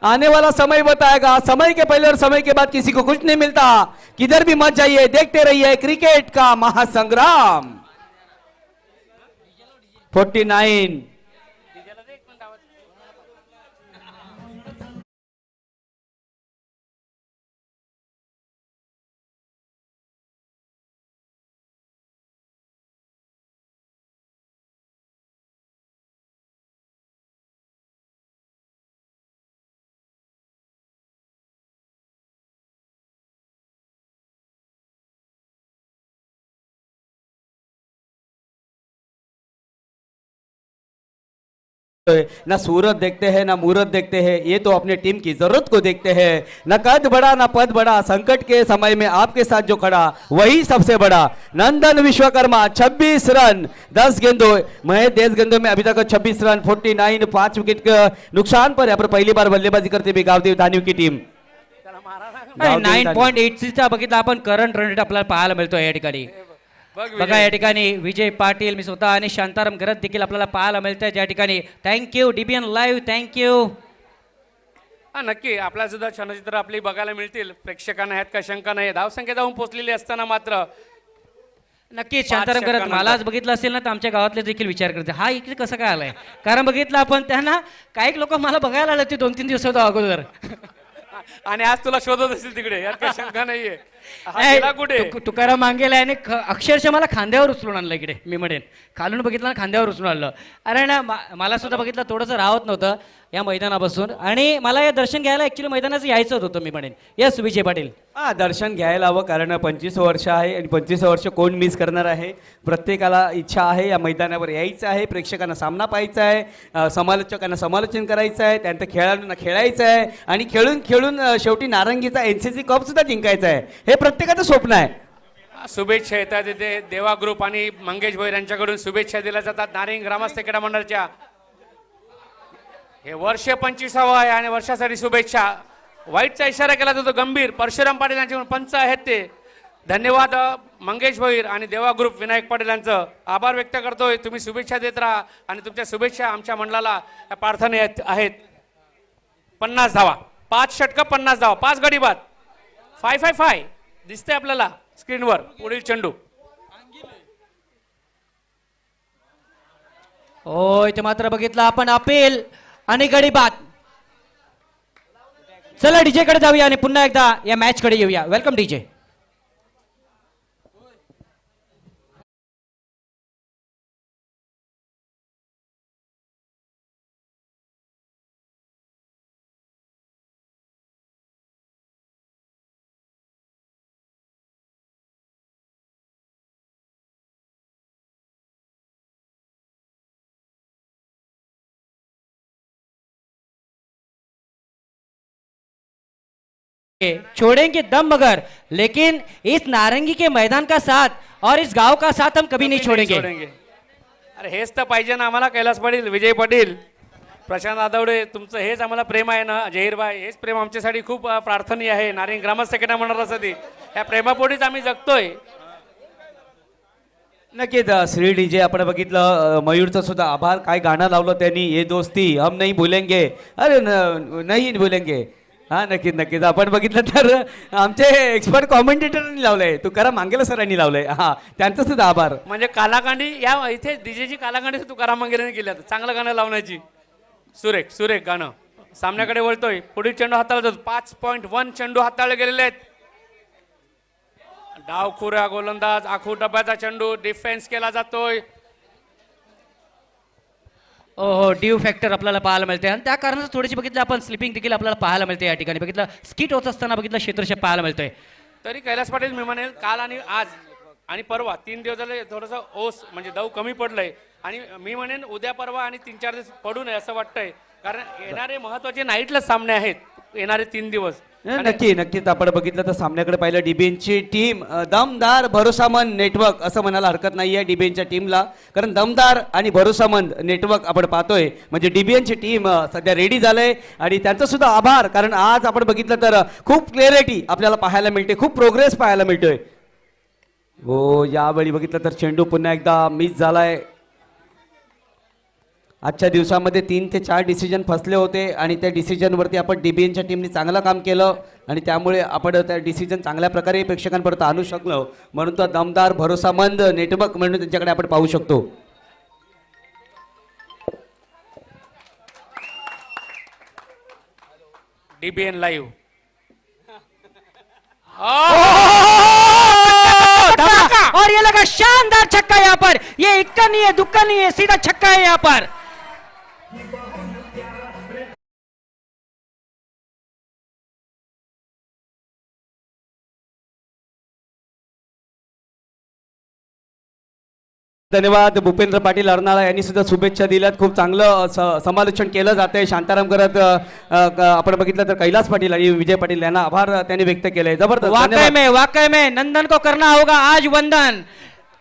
आने वाला समय बताएगा. समय के पहले और समय के बाद किसी को कुछ नहीं मिलता. किधर भी मत जाइए, देखते रहिए क्रिकेट का महासंग्राम. 49 ना सूरत देखते हैं ना मूरत देखते हैं, ये तो अपने टीम की जरूरत को देखते हैं। ना कद बड़ा ना पद बड़ा, संकट के समय में आपके साथ जो खड़ा वही सबसे बड़ा। नंदन विश्वकर्मा 26 रन 10 गेंदों में, 10 गेंदों में अभी तक 26 रन 49, 5 विकेट के नुकसान पर यहाँ पर पहली बार बल्लेबाजी करते हुए गावदेव धानिव की टीम। गावदेव धानिव. 9.86 बघितला आपण करंट रन रेट आपल्याला पाहायला मिळतो या ठिकाणी. बघ बघा या ठिकाणी विजय पाटील, मी स्वतः आणि शांताराम घरत देखील आपल्याला पाहायला मिळतंय या ठिकाणी. Thank you DBN live, thank you. हा नक्की आपल्याला सुद्धा छानचित्र आपली बघायला मिळतील. प्रेक्षकांना ह्यात काय शंका नाही. धावसंख्या जाऊन पोहोचलेली असताना मात्र नक्कीच शांताराम करत मलाच बघितलं असेल ना तर आमच्या गावातले देखील विचार करते हा इकडे कसं काय आलाय. कारण बघितलं आपण त्यांना काही लोक मला बघायला आले ते 2-3 दिवस अगोदर. आणि आज तुला शोधत असतील तिकडे, यात काही शंका नाहीये. हा नाही, गेला कुठे? तुकाराम मांगेला आणि अक्षरशः मला खांद्यावर उचलून आणलं इकडे. मी म्हणेन खालून बघितलं ना खांद्यावर उचलून आणलं. अरे ना मला सुद्धा बघितलं थोडंसं राहत नव्हतं या मैदानापासून, आणि मला या दर्शन घ्यायला ऍक्च्युली मैदानाचं यायचं होतं मी म्हणेन. यस विजय पाटील. हा दर्शन घ्यायला हवं, कारण 25 वर्ष आहे आणि 25 वर्ष कोण मिस करणार आहे. प्रत्येकाला इच्छा आहे या मैदानावर यायचं आहे, प्रेक्षकांना सामना पाहायचा आहे, समालोचकांना समालोचन करायचं आहे, त्यांचं खेळाडूंना खेळायचं आहे आणि खेळून खेळून शेवटी नारंगीचा NCC कप सुद्धा जिंकायचा आहे. हे प्रत्येकाचं स्वप्न आहे. शुभेच्छा येतात तिथे देवा ग्रुप आणि मंगेश भोईर यांच्याकडून शुभेच्छा दिल्या जातात नारिंग ग्रामस्थ क्रीडा मंडळाच्या. हे वर्ष 25वा आहे आणि वर्षासाठी शुभेच्छा. वाईटचा इशारा केला जातो गंभीर. परशुराम पाटील यांच्याकडून पंच आहेत ते. धन्यवाद मंगेश भोईर आणि देवा ग्रुप विनायक पाटील यांचं आभार व्यक्त करतोय. तुम्ही शुभेच्छा देत राहा आणि तुमच्या शुभेच्छा आमच्या मंडळाला प्रार्थना आहेत. 50 धावा, 5 षटकं, 50 धावा, 5 गडी बाद. 555 दिसतंय आपल्याला स्क्रीनवर. पुढील चेंडू हो इथे मात्र बघितलं आपण अपील आणि गडी बाद. चला डीजे कडे जाऊया आणि पुन्हा एकदा या मॅच कडे येऊया. Welcome DJ. छोड़ेंगे दम मगर, लेकिन इस नारंगी के मैदान का साथ और इस गांव का साथ हम कभी नहीं छोड़ेंगे. अरे हेच तर पाहिजे ना आम्हाला. कैलास पाटील, विजय पाटील, प्रशांत आदवडे, तुमचं हेच आम्हाला प्रेम आहे ना. जहीरभाई, हेच प्रेम आमच्यासाठी खूप प्रार्थनीय आहे. नारिंग ग्रामस्थ क्रीडा मंडळासाठी या प्रेमापोटीच आम्ही जगतोय. नक्कीच श्री डीजे आपण बघितलं. मयूरचं सुद्धा आभार. काय गाणं लावलं त्यांनी, ये दोस्ती हम नहीं भूलेंगे. अरे नहीं भूलेंगे. हा नक्कीच नक्कीच आपण बघितलं तर आमचे एक्सपर्ट कॉमेंटेटरनी लावलंय, तुकाराम मांगेला सरांनी लावलंय. हा त्यांचं सुद्धा आभार. म्हणजे कालाकांडी या इथे डीजेची कालाकांडी तुकाराम मंगेलाने केली. चांगलं गाणं लावण्याची. सुरेख सुरेख गाणं. सामन्याकडे वळतोय. पुढील चेंडू हाताळला जातो. 5.1 चेंडू हाताळले गेलेले आहेत. डावखुऱ्या गोलंदाज आखू डब्याचा चेंडू डिफेन्स केला जातोय. हो ड्यू फॅक्टर आपल्याला पाहायला मिळते आणि त्या कारणाचं थोडीशी बघितलं आपण स्लिपिंग देखील आपल्याला पाहायला मिळते या ठिकाणी. बघितलं स्किट होत असताना बघितलं क्षेत्रशः पाहायला मिळतोय. तरी कैलास पाटील मी म्हणेल काल आणि आज आणि परवा 3 दिवस झाले थोडंसं ओस म्हणजे दव कमी पडलंय आणि मी म्हणेन उद्या परवा आणि 3-4 दिवस पडू नये असं वाटतंय. कारण येणारे महत्वाचे नाईटला सामने आहेत येणारे 3 दिवस. नक्की नक्कीच आपण बघितलं तर सामन्याकडे पाहिलं डीबीएनची टीम दमदार भरोसामंद नेटवर्क असं म्हणायला हरकत नाही आहे डीबीएनच्या टीमला. कारण दमदार आणि भरोसामंद नेटवर्क आपण पाहतोय म्हणजे डीबीएनची टीम सध्या रेडी झालंय आणि त्यांचं सुद्धा आभार. कारण आज आपण बघितलं तर खूप क्लिअरिटी आपल्याला पाहायला मिळते, खूप प्रोग्रेस पाहायला मिळतोय. हो यावेळी बघितलं तर चेंडू पुन्हा एकदा मिस झालाय. आजच्या दिवसामध्ये 3 ते 4 डिसिजन फसले होते आणि त्या डिसिजनवरती आपण डीबीएनच्या टीमने चांगलं काम केलं आणि त्यामुळे आपण त्या डिसिजन चांगल्या प्रकारे प्रेक्षकांपर्यंत आणू शकलो. म्हणून तो दमदार भरोसामंद नेटवर्क म्हणून त्यांच्याकडे आपण पाहू शकतो. डीबीएन लाईव्ह और ये लगा शानदार छक्का यहाँ पर. ये इक्का नहीं है, दुक्का नहीं है, सीधा छक्का है यहाँ पर. धन्यवाद. भूपेंद्र पाटील अर्नाळा यांनी सुद्धा शुभेच्छा दिल्यात. खूप चांगलं समालोचन केलं जातंय. शांताराम करत आपण बघितलं तर कैलास पाटील आणि विजय पाटील यांना आभार त्यांनी व्यक्त केले. जबरदस्त वाकई में नंदन को करना होगा आज वंदन.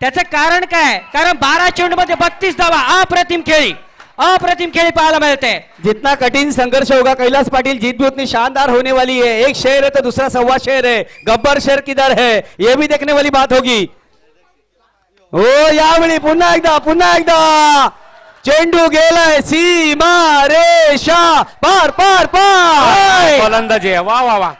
त्याचं कारण काय? कारण 12 चेंडूमध्ये 32 धावा. अप्रतिम खेळी पाहायला मिळते. जितना कठिन संघर्ष होगा कैलाश पाटिल जीत भी उतनी शानदार होने वाली है. एक शेर है तो दूसरा सवा शेर है. गब्बर शेर किधर है ये भी देखने वाली बात होगी. हो यावेळी पुन्हा एकदा चेंडू गेलाय सीमा रेषा पार पार पार. फलंदाजी आहे. वा वा वा.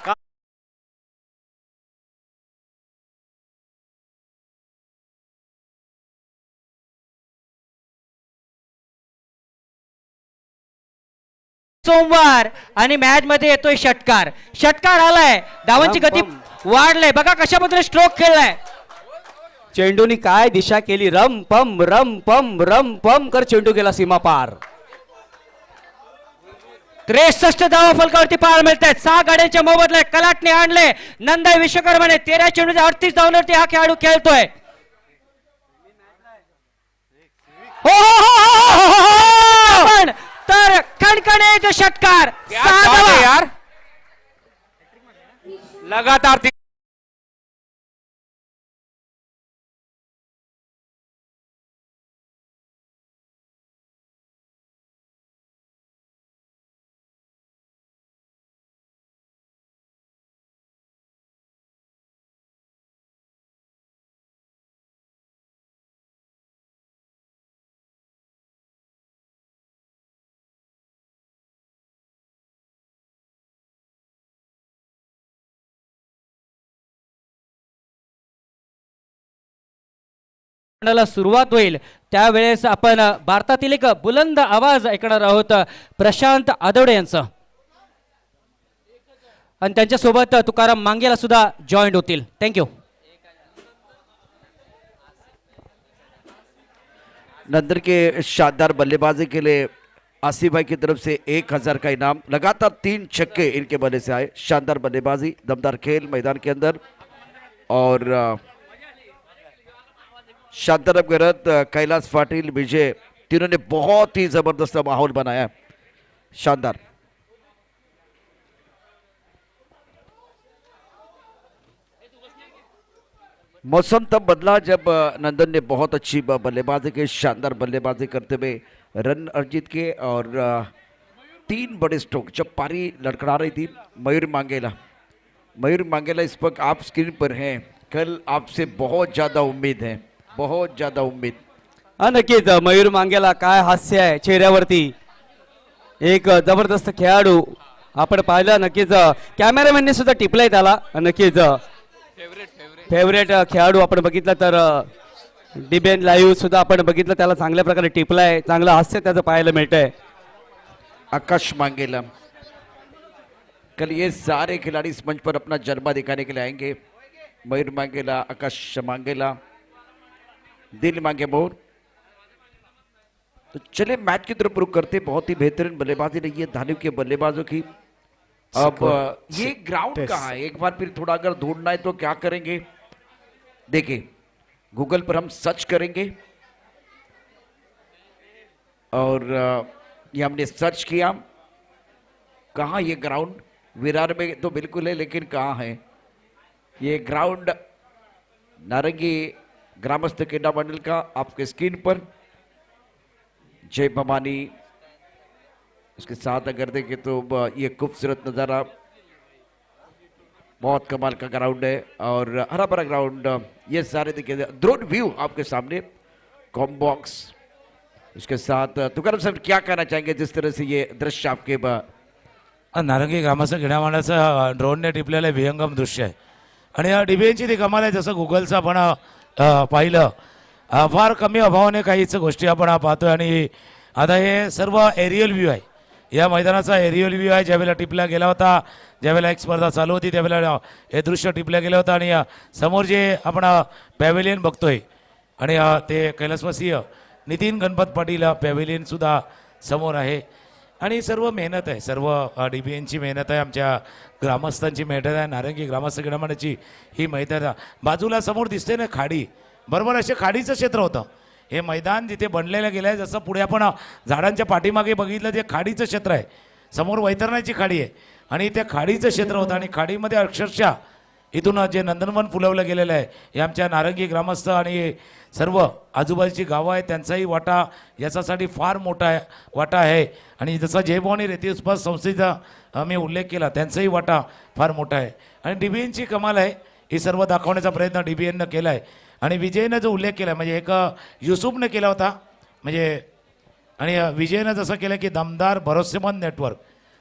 सोमवार आणि मॅच मध्ये येतोय षटकार आलाय. धावांची गती वाढले. बघा कशा पद्धतीने स्ट्रोक खेळलाय. चेंडूनी काय दिशा केली. रम पम कर चेंडू गेला सीमा पार. 63 धावा फलकावरती पाहायला मिळत आहेत. 6 गाड्यांच्या मोबदल्यात कलाटने आणले. नंदा विश्वकर्माने 13 चेंडूच्या 38 धावांवरती हा खेळाडू खेळतोय. पण तर खणखणे षटकार. क्या बात है यार. लगातार ला सुरुवात होईल त्यावेळेस आपण भारतातील एक बुलंद आवाज ऐकणार आहोत. प्रशांत आदवडे यांचं आणि त्यांच्यासोबत तुकाराम मांगेला सुद्धा जॉईंट होतील. थँक्यू. नंदन के शानदार बल्लेबाजी के लिए आसिफ भाई की तरफ से 1000 का इनाम. लगातार 3 छक्के इनके बल्ले से आए. शानदार बल्लेबाजी, दमदार खेल मैदान के अंदर और शांताराम गरत, कैलाश पाटिल, विजय तीनों ने बहुत ही जबरदस्त माहौल बनाया. शानदार. मौसम तब बदला जब नंदन ने बहुत अच्छी बल्लेबाजी की. शानदार बल्लेबाजी करते हुए रन अर्जित किए और 3 बड़े स्ट्रोक. जब पारी लड़खड़ा रही थी मयूर मांगेला इस वक्त आप स्क्रीन पर हैं. कल आपसे बहुत ज़्यादा उम्मीद है, बहुत ज़्यादा उम्मीद. हा नक्कीच. मयूर मांगेला काय हास्य आहे चेहऱ्यावरती. एक जबरदस्त खेळाडू आपण पाहिलं. नक्कीच कॅमेरामॅनने सुद्धा टिपलाय त्याला. नक्कीच फेवरेट खेळाडू आपण बघितलं तर डीबीएन लाईव्ह सुद्धा आपण बघितलं. त्याला चांगल्या प्रकारे टिपलाय. चांगलं हास्य त्याचं पाहायला मिळतंय. आकाश मांगेला. कल ये सारे खिलाड़ी इस मंच पर अपना जज्बा दिखाने के लिए आएंगे. मयूर मांगेला, आकाश मांगेला, दिल मांगे मोर. तो चले मैच की तरफ रुख करते. बहुत ही बेहतरीन बल्लेबाजी रही है धानु के बल्लेबाजों की. अब ये ग्राउंड कहाँ है एक बार फिर थोड़ा अगर ढूंढना है तो क्या करेंगे. देखिए गूगल पर हम सर्च करेंगे और ये हमने सर्च किया. कहाँ ये ग्राउंड. विरार में तो बिल्कुल है लेकिन कहाँ है ये ग्राउंड. नारंगी ग्रामस्थ क्रीडा मंडल का आपके स्क्रीन पर जय भवानी. उसके साथ अगर देखें तो ये खूबसूरत नज़ारा. बहुत कमाल का ग्राउंड है और हरा भरा ग्राउंड. ये सारे देखिए ड्रोन व्यू आपके सामने. कॉम बॉक्स उसके साथ तुकाराम साहब क्या कहना चाहेंगे जिस तरह से ये दृश्य आपके नारंगी ग्रामस्थ क्रीडा मंडळाचं ड्रोनने टिपलेलं विहंगम दृश्य आहे. आणि या डीबीएनची ती कमाल आहे. जसं गुगलचं आपण पाहिलं फार कमी अभावाने काहीच गोष्टी आपण पाहतोय. आणि आता हे सर्व एरियल व्ह्यू आहे. या मैदानाचा एरियल व्ह्यू आहे. ज्यावेळेला टिपला गेला होता, ज्यावेळेला एक स्पर्धा चालू होती त्यावेळेला हे दृश्य टिपलं गेलं होतं. आणि समोर जे आपण पॅव्हेलियन बघतोय आणि ते कैलासवासीय नितीन गणपत पाटील पॅव्हेलियन सुद्धा समोर आहे. आणि सर्व मेहनत आहे. सर्व डीबीएनची मेहनत आहे. आमच्या ग्रामस्थांची मेहनत आहे. नारंगी ग्रामस्थ क्रीडा मंडळाची ही मेहनत आहे. बाजूला समोर दिसते ना खाडी. बरोबर असे खाडीचं क्षेत्र होतं. हे मैदान जिथे बनलेलं गेलं आहे, जसं पुढे आपण झाडांच्या पाठीमागे बघितलं जे खाडीचं क्षेत्र आहे, समोर वैतरणाची खाडी आहे आणि त्या खाडीचं क्षेत्र होतं आणि खाडीमध्ये अक्षरशः इथून जे नंदनवन फुलवलं गेलेलं आहे, हे आमच्या नारंगी ग्रामस्थ आणि सर्व आजूबाजूची गावं आहेत त्यांचाही वाटा याच्यासाठी फार मोठा वाटा आहे. आणि जसा जयभवानी रेती उत्पाद संस्थेचा मी उल्लेख केला, त्यांचाही वाटा फार मोठा आहे. आणि DBNची कमाल आहे, हे सर्व दाखवण्याचा प्रयत्न DBNनं केला आहे. आणि विजयनं जो उल्लेख केला म्हणजे एक युसुफने केला होता म्हणजे, आणि विजयनं जसं केलं की दमदार भरोसेमंद नेटवर्क,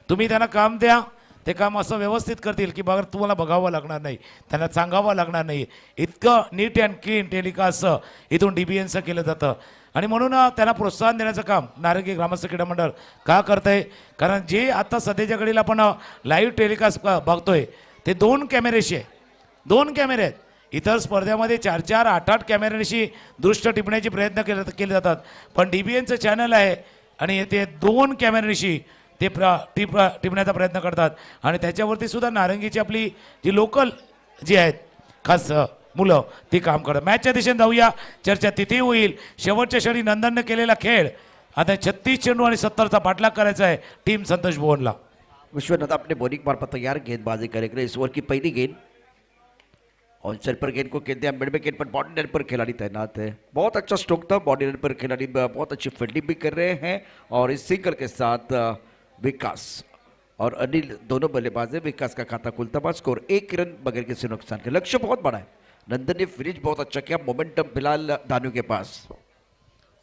तुम्ही त्यांना काम द्या, ते काम असं व्यवस्थित करतील की बघा तुम्हाला बघावं लागणार नाही, त्यांना सांगावं लागणार नाही. इतकं नीट अँड क्लीन टेलिकास्ट इथून DBNचं केलं जातं. आणि म्हणून त्यांना प्रोत्साहन देण्याचं काम नारंगी ग्रामस्थ क्रीडा मंडळ का करतंय, कारण जे आता सध्याच्या घडीला आपण लाईव्ह टेलिकास्ट बघतोय ते 2 कॅमेरेशी आहे, 2 कॅमेरे आहेत. इतर स्पर्धेमध्ये 4-4, 8-8 कॅमेऱ्यांशी दृश्य टिपण्याचे प्रयत्न केले जातात, पण DBNचं चॅनल आहे आणि ते 2 कॅमेऱ्यांशी ते टिपण्याचा प्रयत्न करतात. आणि त्याच्यावरती सुद्धा नारंगीची आपली जी लोकल जी आहेत खास मुलं ती काम करतात. मॅचच्या दिशेने जाऊया, चर्चा तिथे होईल. शेवटच्या क्षणी नंदनने केलेला खेळ, आता 36 चेंडू आणि 70चा पाठलाग करायचा आहे टीम संतोष भुवनला. विश्वनाथ अपने बॉलिंग मार्फत तैयार गेंदबाजी करेंगे. इस ओवर की पहली गेंद ऑन साइड पर गेंद को खेलते हैं, मिड में गेंद पर बॉडी लाइन पर खिलाड़ी तैनात है. बहुत अच्छा स्ट्रोक था, बॉडी लाइन पर खिलाड़ी बहुत अच्छी फील्डिंग भी कर रहे हैं. और इस सिंगल के साथ विकास और अनिल दोनों बल्लेबाज है. विकास का खाता खुलता हुआ, स्कोर 1 रन बगैर किसी नुकसान के. लक्ष्य बहुत बड़ा है. नंदन ने फिनिश बहुत अच्छा किया, मोमेंटम फिलहाल दानू के पास.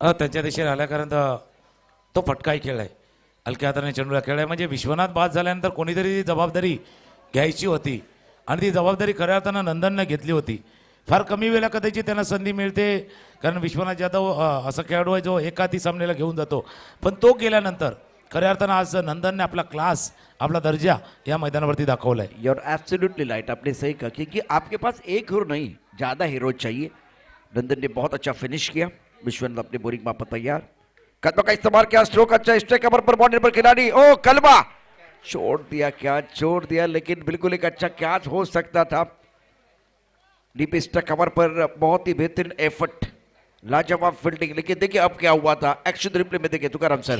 त्यांच्या दिशेने आल्या कारण तो फटकाही खेळ आहे, हलक्या हाताने चेंडूला खेळ आहे. म्हणजे विश्वनाथ बाद झाल्यानंतर कोणीतरी ती जबाबदारी घ्यायची होती आणि ती जबाबदारी खऱ्या अर्थानं नंदननं घेतली होती. फार कमी वेळा कदाचित त्यांना संधी मिळते, कारण विश्वनाथ जाधव असा खेळाडू आहे जो एकाती सामन्याला घेऊन जातो, पण तो गेल्यानंतर खऱ्या अर्थानं आज नंदनने आपला क्लास, आपला दर्जा या मैदानावरती दाखवला आहे. यूर एब्सोल्युटली राइट, आपने सही कहा क्योंकि आपके पास एक हीरो नहीं, ज़्यादा हीरो चाहिए. नंदन ने बहुत अच्छा फिनिश किया. विश्वनाथ अपने बोरिंग मापा तैयार, कदमों का इस्तेमाल किया, स्ट्रोक अच्छा, स्ट्राइक कवर पर बॉडी पर खिलाड़ी, ओ कलबा छोड़ दिया, क्या छोड़ दिया, लेकिन बिल्कुल एक अच्छा कैच हो सकता था. डीप स्ट्राइक कवर पर बहुत ही बेहतरीन एफर्ट, लाजवाब फील्डिंग. लेकिन देखिए अब क्या हुआ था एक्शन रिप्ले में. देखिए तुकाराम सर,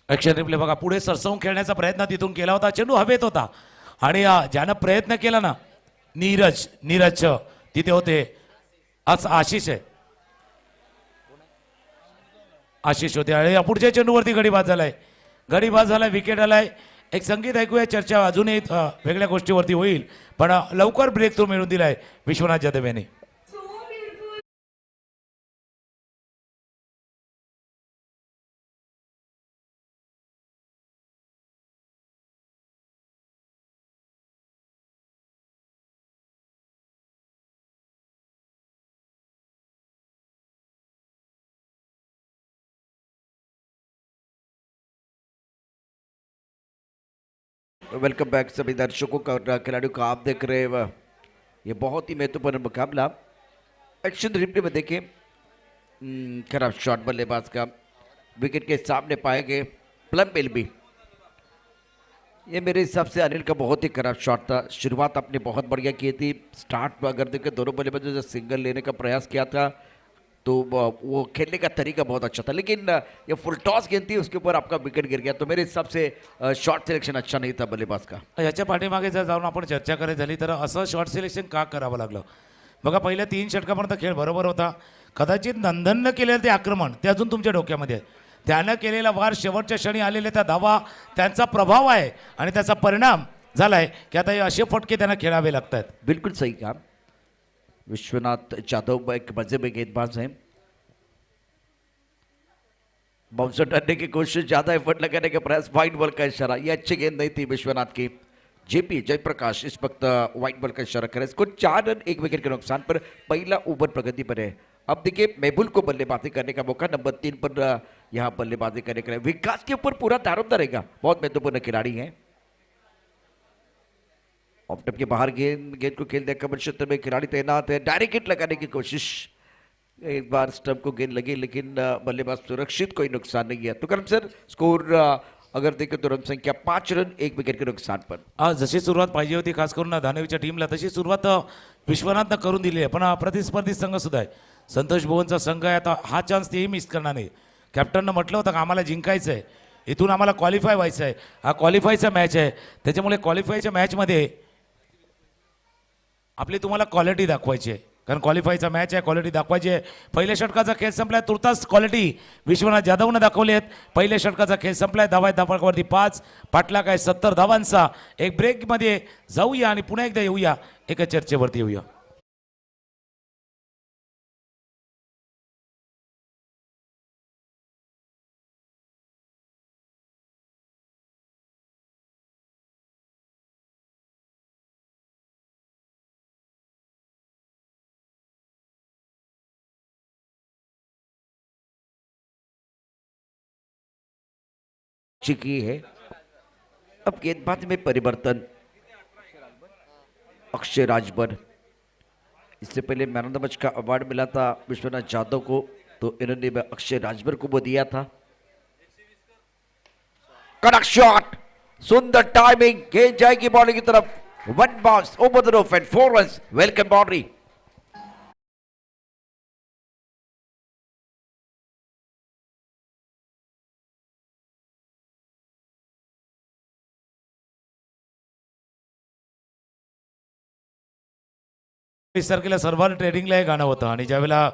ॲक्शन रिप्ले बघा, पुढे सरसवून खेळण्याचा प्रयत्न तिथून केला होता, चेंडू हवेत होता आणि ज्यानं प्रयत्न केला ना नीरज तिथे होते. आज आशिष होते आणि पुढच्या चेंडूवरती गडीबाज झालाय, विकेट आलाय. एक संगीत ऐकूया, चर्चा अजूनही वेगळ्या गोष्टीवरती होईल, पण लवकर ब्रेक थ्रू मिळवून दिलाय विश्वनाथ जाधव यांनी. वेलकम बैक सभी दर्शकों का और खिलाड़ियों का. आप देख रहे हैं ये बहुत ही महत्वपूर्ण मुकाबला. एक्शन रिप्ले में देखें, खराब शॉट बल्लेबाज का, विकेट के सामने पाए गए प्लम मिल भी. ये मेरे हिसाब से अनिल का बहुत ही खराब शॉट था. शुरुआत आपने बहुत बढ़िया की थी. स्टार्ट में अगर देखें दोनों बल्लेबाजों ने सिंगल लेने का प्रयास किया था तो वो खेलने का तरीका बहुत अच्छा था, लेकिन ये फुल टॉस गेंद थी, उसके ऊपर आपका विकेट गिर गया. तो मेरे हिसाब से शॉट सिलेक्शन अच्छा नहीं था बल्लेबाज का. याच्या पाठीमागे जर जाऊन आपण चर्चा करायची झाली तर असं शॉर्ट सिलेक्शन का करावं लागलं. बघा, पहिल्या 3 षटकापर्यंत खेळ बरोबर होता. कदाचित नंदननं केलेलं ते आक्रमण ते अजून तुमच्या डोक्यामध्ये आहे. त्यानं केलेला वार, शेवटच्या क्षणी आलेले त्या धावा, त्यांचा प्रभाव आहे आणि त्याचा परिणाम झालाय की आता हे असे फटके त्यांना खेळावे लागत आहेत. बिल्कुल सही कहा. विश्वनाथ जाधव एक मजे में गेंदबाज हैं. बाउंसर डालने की कोशिश, ज्यादा एफर्ट लगाने का प्रयास, वाइट बॉल का इशारा. ये अच्छी गेंद नहीं थी विश्वनाथ की. जेपी जयप्रकाश इस वक्त वाइट बॉल का इशारा करे. इसको 4 रन 1 विकेट के नुकसान पर पहला ओवर प्रगति पर है. अब देखिए महबूल को बल्लेबाजी करने का मौका, नंबर 3 पर यहाँ बल्लेबाजी करने का. विकास के ऊपर पूरा दारोमदार रहेगा, बहुत महत्वपूर्ण खिलाड़ी हैं. ऑफ टप के बाहर गेंद को खेल दिया, कमर क्षेत्र में खिलाड़ी तैनात है. डायरेक्ट हिट लगाने की कोशिश, एक बार स्टंप को गेंद लगी लेकिन बल्लेबाज सुरक्षित, कोई नुकसान नहीं है. तो करम सर, स्कोर अगर देखें तो रन संख्या 5 रन 1 विकेट के नुकसान पर. आज जशी सुरुवात पाहिजे होती खास करून धानवीच्या टीमला, तशी सुरुवात विश्वनाथनं करून दिली आहे, पण प्रतिस्पर्धी संघ सुद्धा आहे. संतोष भुवनचा संघ आहे. आता हा चान्स तेही मिस करणार नाही. कॅप्टननं म्हटलं होतं का आम्हाला जिंकायचं आहे, इथून आम्हाला क्वालिफाय व्हायचं आहे. हा क्वालिफायचा मॅच आहे, त्याच्यामुळे क्वालिफायच्या मॅचमध्ये आपली तुम्हाला क्वालिटी दाखवायची आहे. कारण क्वालिफायचा मॅच आहे, क्वालिटी दाखवायची आहे. पहिल्या षटकाचा खेळ संपलाय, तुर्तास क्वालिटी विश्वनाथ जाधवनं दाखवली आहेत. पहिल्या षटकाचा खेळ संपलाय, धावा आहेत धावांवरती 5, पाठलाग आहे 70 धावांचा. एक ब्रेकमध्ये जाऊया आणि पुन्हा एकदा येऊया, एका चर्चेवरती येऊया. की है अब गेंदबाज में परिवर्तन. अक्षय राजभर, इससे पहले मैन ऑफ द मैच का अवार्ड मिला था विश्वनाथ जाधव को, तो इन्होंने अक्षय राजभर को वो दिया था. कड़क शॉट, सुंदर टाइमिंग, गेंद जाएगी बॉलिंग की तरफ. One bounce over the rough end 4 runs. Welcome boundary. तारखेला सर्वात ट्रेडिंगला हे गाणं होतं आणि ज्यावेळेला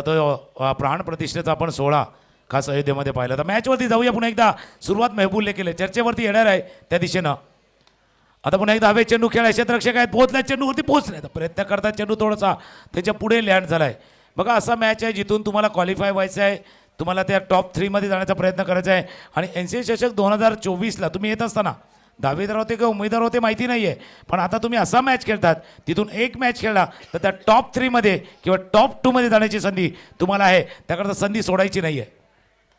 तो प्राण प्रतिष्ठेचा आपण सोहळा खास अयोध्येमध्ये पाहिला होता. मॅचवरती जाऊया पुन्हा एकदा. सुरुवात मेहबूलने केली, चर्चेवरती येणार आहे त्या दिशेनं. आता पुन्हा एकदा हवे चेंडू खेळाय, क्षेत्ररक्षक आहेत, पोहोचलाय, चेंडूवरती पोहोचले, प्रयत्न करतात, चेंडू थोडासा त्याच्या पुढे लँड झालाय. बघा असा मॅच आहे जिथून तुम्हाला क्वालिफाय व्हायचं आहे, तुम्हाला त्या टॉप 3 मध्ये जाण्याचा प्रयत्न करायचा आहे. आणि NCA चषक 2024ला तुम्ही येत असताना दावेदार होते किंवा उमेदवार होते माहिती नाही आहे, पण आता तुम्ही असा मॅच खेळतात तिथून एक मॅच खेळला तर त्या टॉप 3 मध्ये किंवा टॉप 2 मध्ये जाण्याची संधी तुम्हाला आहे. त्याकरता संधी सोडायची नाही आहे.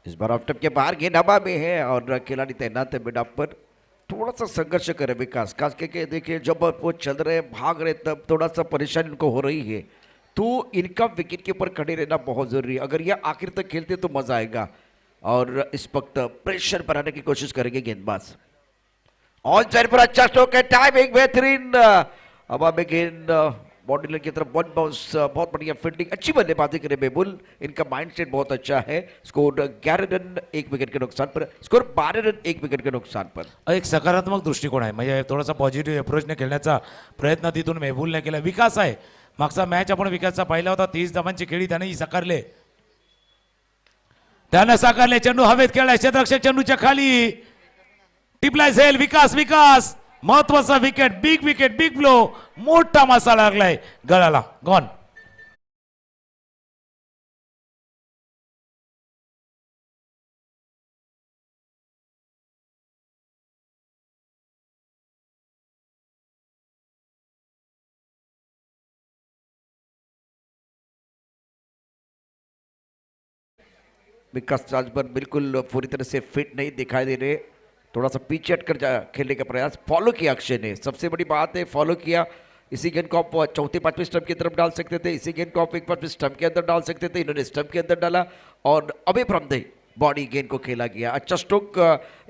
इस बार ऑफ टप के बाहर गेंद हवा में है और खिलाड़ी तैनात है मिड पर. थोड़ा सा संघर्ष करे विकास, खास करके देखिए जब वो चल रहे भाग रहे तब थोड़ा सा परेशानी उनको हो रही है, तो इनका विकेट के ऊपर खड़े रहना बहुत जरूरी है. अगर ये आखिर तक खेलते तो मजा आएगा. और इस वक्त प्रेशर बनाने की कोशिश करेंगे गेंदबाज. ऑन साइड पर अच्छा स्ट्रोक है, टाइमिंग बेहतरीन. हवा में गेंद बॉडी लाइन की तरफ वन बाउंस, बहुत बढ़िया फील्डिंग, अच्छी बल्लेबाजी करे बेबुल. इनका माइंडसेट बहुत अच्छा है. स्कोर 11 रन 1 विकेट के नुकसान पर, स्कोर 12 रन 1 विकेट के नुकसान पर. एक सकारात्मक दृष्टिकोन आहे, म्हणजे थोडासा पॉझिटिव्ह अप्रोचने खेळण्याचा प्रयत्न तिथून मेहबूलने केला. विकास आहे, मागचा मॅच आपण विकासचा पाहिला होता, 30 धावांची खेळी त्यानेही साकारले, त्यानं साकारले. चेंडू हवेत खेळलाय, क्षेत्ररक्षक चेंडूच्या खाली टिपलाय झेल. विकास विकास महत्वाचा विकेट, बिग ब्लो, मोठा मासा लागलाय गळाला. गॉन. विकास राजभर बिल्कुल पूरी तरह से फिट नहीं दिखाई दे रहे. थोड़ा सा पीछे हटकर खेलने का प्रयास. फॉलो किया अक्षय ने, सबसे बड़ी बात है फॉलो किया. इसी गेंद को आप चौथे 5वें स्टंप की तरफ डाल सकते थे, इसी गेंद को आप एक बार फिर स्टंप के अंदर डाल सकते थे. इन्होंने स्टंप के अंदर डाला और अवे फ्रॉम द बॉडी गेंद को खेला गया. अच्छा स्ट्रोक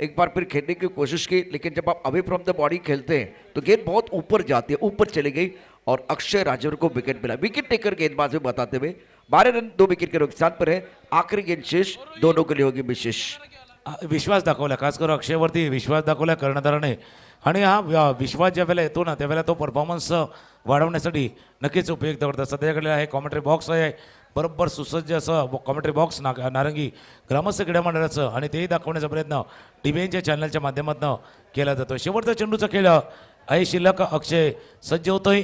एक बार फिर खेलने की कोशिश की, लेकिन जब आप अवे फ्रॉम द बॉडी खेलते हैं तो गेंद बहुत ऊपर जाती है, ऊपर चली गई और अक्षय राजभर को विकेट मिला. विकेट टेकर गेंदबाज में बताते हुए 12 रन 2 विकेट के नुकसान पर है. आखिरी गेंद शेष दोनों के लिए होगी विशेष. विश्वास दाखवला, खास करून अक्षयवरती विश्वास दाखवला कर्णधाराने. आणि हा विश्वास ज्या वेळेला येतो ना त्यावेळेला तो परफॉर्मन्स वाढवण्यासाठी नक्कीच उपयुक्त करतात. सध्याकडे आहे कॉमेंट्री बॉक्स आहे, बरोबर सुसज्ज असं कॉमेंट्री बॉक्स नारंगी ग्रामस्थ क्रीडा मंडळाचं, आणि तेही दाखवण्याचा प्रयत्न TVNच्या चॅनलच्या माध्यमातून केला जातो. शेवटचा चेंडूचा खेळ आहे शिल्लक. अक्षय सज्ज होतोय.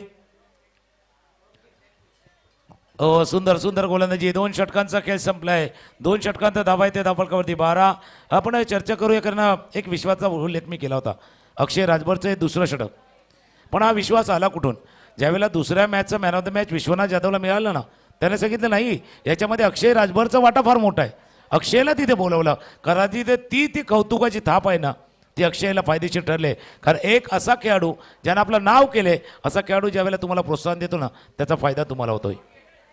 सुंदर सुंदर गोलंदाजी. 2 षटकांचा खेळ संपलाय. 2 षटकांचा धावा आहे ते धावफलकावरती 12. आपण चर्चा करूया, कारण एक विश्वासचा उल्लेख मी केला होता. अक्षय राजभरचं हे दुसरं षटक, पण हा विश्वास आला कुठून? ज्यावेळेला दुसऱ्या मॅचचं man of the match Vishwanath जाधवला मिळालं ना, त्याने सांगितलं नाही याच्यामध्ये अक्षय राजभरचा वाटा फार मोठा आहे. अक्षयला तिथे बोलवलं, कारण तिथे ती कौतुकाची थाप आहे ना, ती अक्षयला फायदेशीर ठरले. कारण एक असा खेळाडू ज्यानं आपलं नाव केले, असा खेळाडू ज्यावेळेला तुम्हाला प्रोत्साहन देतो ना, त्याचा फायदा तुम्हाला होतोय.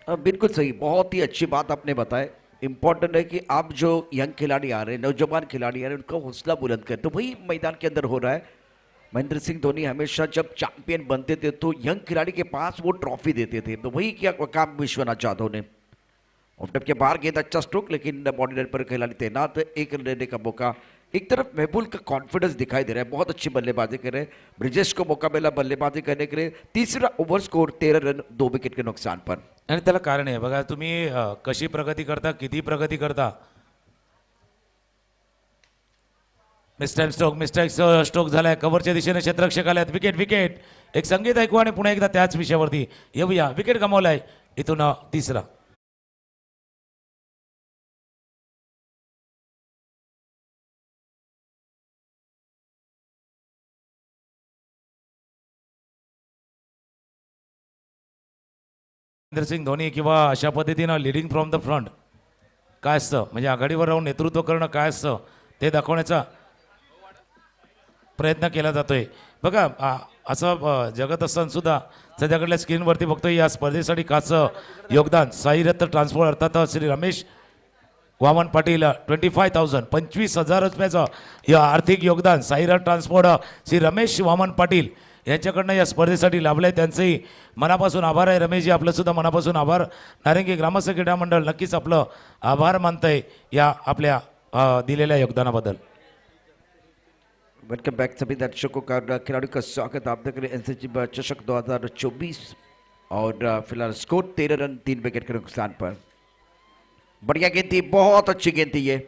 बिल्कुल सही, बहुत ही अच्छी बात आपने बताया. इंपॉर्टेंट है कि आप जो यंग खिलाड़ी आ रहे हैं, नौजवान खिलाड़ी आ रहे हैं, उनका हौसला बुलंद करें. तो वही मैदान के अंदर हो रहा है. महेंद्र सिंह धोनी हमेशा जब चैंपियन बनते थे तो यंग खिलाड़ी के पास वो ट्रॉफी देते थे, तो वही क्या काम विश्वनाथ जाधव ने. ऑफ के बाहर गेंद अच्छा स्ट्रोक, लेकिन बॉडी लाइन पर खिलाड़ी तैनात है, एक रन लेने का मौका। एक तरफ महबूल का कॉन्फिडेंस दिखाई दे रहा है, बहुत अच्छी बल्लेबाजी कर रहे हैं। ब्रिजेश को मौका मिला बल्लेबाजी करने के लिए। तीसरा ओव्हर स्कोर 13 रन 2 विकेट के नुकसान पर। आणि त्याला कारण आहे बघा, तुम्ही कशी प्रगती करता, किती प्रगती करता। मिस्टाईम स्ट्रोक झालाय, कव्हरच्या दिशेने क्षेत्ररक्षक आल्यात, विकेट विकेट। एक संगीत ऐकू आणि पुन्हा एकदा त्याच विषयावरती येऊया। विकेट गमावलाय, इथून तिसरा। महेंद्र सिंग धोनी किंवा अशा पद्धतीनं लिडिंग फ्रॉम द फ्रंट काय असतं, म्हणजे आघाडीवर राहून नेतृत्व करणं काय असतं ते दाखवण्याचा प्रयत्न केला जातोय। बघा असं जगत असताना सुद्धा सध्याकडल्या स्क्रीनवरती बघतोय या स्पर्धेसाठी खासं योगदान साईरत्न ट्रान्सपोर्ट अर्थात श्री रमेश वामन पाटील 25,000 25,000 रुपयाचं या आर्थिक योगदान साईरत्न ट्रान्सपोर्ट श्री रमेश वामन पाटील यांच्याकडनं या स्पर्धेसाठी लाभलंय। त्यांचंही मनापासून आभार आहे। रमेशजी आपलं सुद्धा मनापासून आभार। नारंगी ग्रामस्थ क्रीडा मंडळ नक्कीच आपलं आभार मानतंय या आपल्या दिलेल्या योगदानाबद्दल। वेलकम बैक सभी दर्शकों का, खिलाड़ियों का स्वागत आप देख रहे हैं एनसीसी चषक 2024 और फिलहाल स्कोर 13 रन 3 विकेट के नुकसान पर। बढ़िया गेंद थी, बहुत अच्छी गेंद थी ये।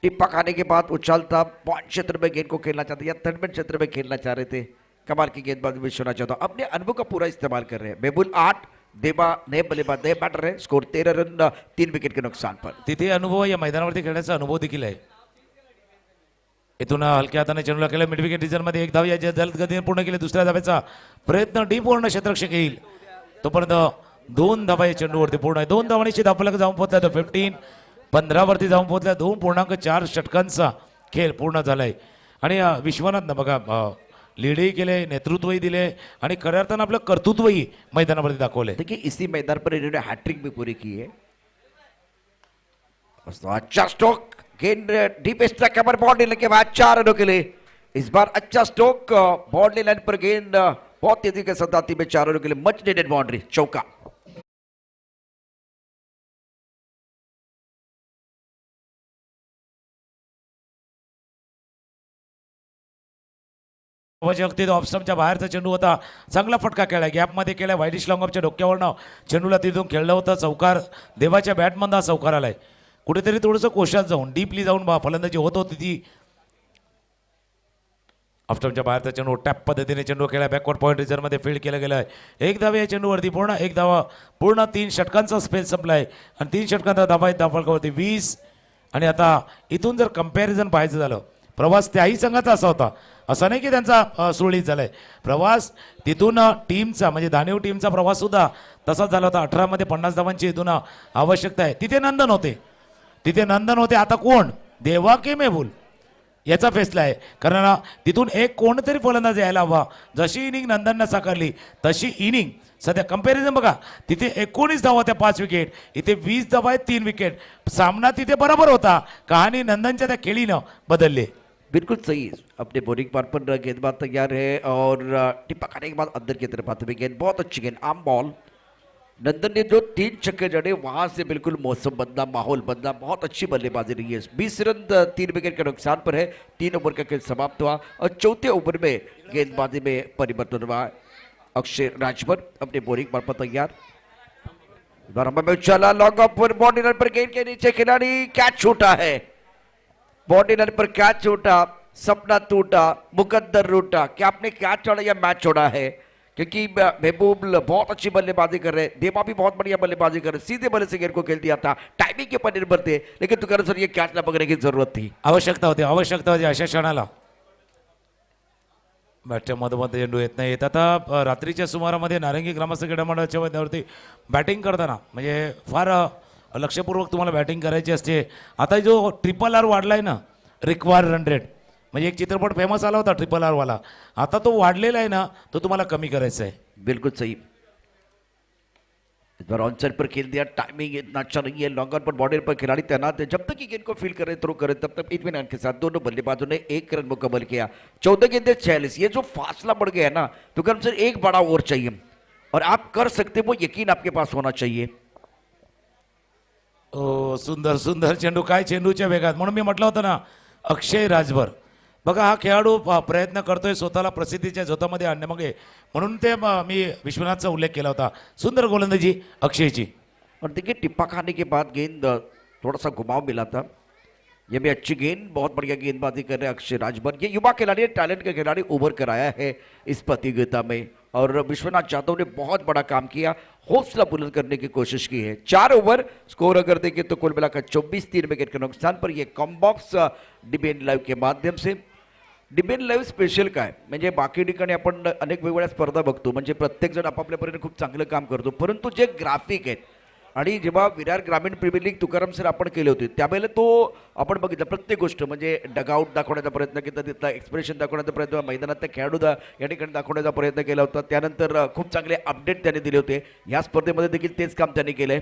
टिप्पा खाने के बाद उछालता पॉइंट क्षेत्र में गेंद को खेलना चाहते या थर्ड क्षेत्र में खेलना चाह रहे थे। कमाल की गेंदबाजी विश्वनाथ यादव अपने अनुभव का पूरा इस्तेमाल कर रहे हैं। महबूल 8, देवा नए बल्लेबाज नए बैटर है। स्कोर 13 रन 3 विकेट के नुकसान पर। तिथे अनुभव या मैदानावरती खेळण्याचा अनुभव देखील आहे। इथून हलक्या हाताने चेंडूला केलं मिड विकेट मध्ये एक धाव या जलद गतीने पूर्ण केले। दुसऱ्या धावेचा प्रयत्न डीप वरनं क्षेत्ररक्षक येईल तोपर्यंत 2 धावा या चेंडूवरती पूर्ण आहे। 2 धावांची धावफलक जाऊन पोहोचला तो 15 वरती जाऊन पोहोचला। 2.4 षटकांचा खेळ पूर्ण झालाय आणि विश्वनाथनं बघा लीडही केले, नेतृत्वही दिले आणि खऱ्या अर्थानं आपलं कर्तृत्वही मैदानावरती दाखवले। देखिए इसी मैदान पर इन्होंने हैट्रिक भी पूरी की है। अच्छा स्ट्रोक, गेंद डीप स्ट्राइक कवर बॉडी लेके बाद 4 रनों के लिए। इस बार अच्छा स्ट्रोक, बॉडी लाइन पर गेंद बहुत तेजी के साथ आती में 4 रनों के लिए मच नीडेड बाउंड्री, चौका। अगदी ऑफस्टमच्या बाहेरचा चेंडू होता, चांगला फटका केला, गॅपमध्ये केला, वाईडिश लॉंगअपच्या डोक्यावरनं चेंडूला तिथून खेळलं होतं। चौकार देवाच्या बॅटमधून हा चौकार आलाय। कुठेतरी थोडंसं कोशात जाऊन डीपली जाऊन फलंदाजी होत होती ती। ऑफस्टमच्या बाहेरचा चेंडू टॅप पद्धतीने चेंडू खेळला, बॅकवर्ड पॉईंट रिझर्वमध्ये फील्ड केलं गेलं आहे। एक धाव या चेंडूवरती पूर्ण, एक धावा पूर्ण 3 षटकांचा स्पेल संपलाय आणि 3 षटकांचा धावा धावफलकावरती 20। आणि आता इथून जर कंपॅरिझन पाहायचं झालं, प्रवास त्याही संघाचा असा होता, असं नाही की त्यांचा सुरळीत झालाय प्रवास। तिथून टीमचा म्हणजे दानव टीमचा प्रवास सुद्धा तसाच झाला होता। 18 मध्ये 50 धावांची इथून आवश्यकता आहे। तिथे नंदन होते, आता कोण, देवा की मेहबूल याचा फैसला आहे। कारण तिथून एक कोणतरी फलंदाज यायला हवा। जशी इनिंग नंदननं साकारली तशी इनिंग सध्या कंपॅरिझन बघा, तिथे 19 धावा त्या 5 विकेट, इथे 20 धावा आहेत 3 विकेट। सामना तिथे बरोबर होता, कहाणी नंदनच्या त्या खेळीनं बदलली। बिल्कुल सही, अपने बॉलिंग पार्ट पर गेंदबाज तैयार है और टिप्पा खाने के बाद अंदर की तरफ आते हुए गेंद, बहुत अच्छी गेंद, आम बॉल। नंदन ने जो 3 छक्के जड़े वहां से बिल्कुल मौसम बदला, माहौल बदला, बहुत अच्छी बल्लेबाजी रही है। 20 रन 3 विकेट के नुकसान पर है। 3 ओवर का खेल समाप्त हुआ और चौथे ओवर में गेंदबाजी में परिवर्तन हुआ। अक्षय राजभर अपने बॉलिंग पार्ट पर तैयार, चला लॉन्ग ऑफ पर बॉडी लाइन पर गेंद के नीचे खिलाड़ी, कैच छूटा है। बॉडी लाइन पर कैच छूटा, सपना टूटा, मुकद्दर रूटा। क्या आपने कैच छोड़ा या मैच छोड़ा है? क्योंकि महबूब बहुत अच्छी बल्लेबाजी कर रहे, देवा भी बहुत बढ़िया बल्लेबाजी कर रहे, सीधे बल्ले से गेंद को खेल दिया था, टाइमिंग के ऊपर निर्भर थे, लेकिन तुकार सर ये कैच न पकड़ने की जरूरत थी, आवश्यकता होती अशा क्षणाला। बॅटच्या मधोमध चेंडू येत नाही। आता रात्रीच्या सुमारामध्ये नारंगी ग्रामस्थ क्रीडा मंडळाच्या मैदानावरती बॅटिंग करताना म्हणजे फार लक्षपूर्वक तुम्हाला बॅटिंग करायची असते। आता जो RRR वाढलाय ना, रिक्वायर रन रेट, म्हणजे एक चित्रपट फेमस आला होता RRR वाला, आता तो वाढलेला आहे ना, तो तुम्हाला कमी करायचा आहे। बिल्कुल सही, इस बार ऑन साइड पर खेल दिया, टाइमिंग इतना अच्छा नहीं है, लॉन्ग ऑन पर बॉर्डर पर खिलाड़ी तैनात है। जब तक ये गेंद को फील करे, थ्रो करे, तब तक इत्मीनान के साथ दोनों बल्लेबाजों ने 1 रन मुकम्मल किया। 14 गेंदे 46, ये जो फासला बढ़ गया है ना, तो कम से एक बड़ा ओवर चाहिए और आप कर सकते, वो यकीन आपके पास होना चाहिए। ओ सुंदर सुंदर चेंडू, काय चेंडूच्या वेगात. म्हणून मी म्हटलं होतं ना अक्षय राजभर. बघा हा खेळाडू प्रयत्न करतोय स्वतःला प्रसिद्धीच्या झोतामध्ये आणण्यामागे, म्हणून ते मी विश्वनाथचा उल्लेख केला होता. सुंदर गोलंदाजी अक्षयची. और देखिए टिप्पा खाने के बाद गेंद थोड़ा सा घुमाव मिला था. ये भी अच्छी गेंद, बहुत बढ़िया गेंदबाजी कर रहे हैं अक्षय राजभर. ये युवा खिलाड़ी है, टैलेंट का खिलाड़ी उभर कर आया है इस प्रतियोगिता में. और विश्वनाथ जाधव ने बहुत बड़ा काम किया, हौसला बुलंद करने की कोशिश की है. 4 ओवर स्कोर अगर देखें तो कुल मिलाकर 24-3 विकेट के नुकसान पर. ये कॉम्बॉक्स डिबेन लाईव्ह के माध्यम से. डिबेन लाईव्ह स्पेशल काय म्हणजे बाकी ठिकाणी आपण अनेक वेगवेगळ्या स्पर्धा बघतो, म्हणजे प्रत्येक जण आपापल्या परीने खूप चांगलं काम करतो, परंतु जे ग्राफिक आहेत आणि जेव्हा विरार ग्रामीण प्रीमियर लीग तुकाराम सर आपण केले होते त्यावेळेला तो आपण बघितलं प्रत्येक गोष्ट म्हणजे डगआउट दाखवण्याचा प्रयत्न केला, तिथला एक्सप्रेशन दाखवण्याचा प्रयत्न, मैदानातल्या खेळाडू या ठिकाणी दाखवण्याचा प्रयत्न केला होता. त्यानंतर खूप चांगले अपडेट त्यांनी दिले होते. या स्पर्धेमध्ये देखील तेच काम त्यांनी केलंय.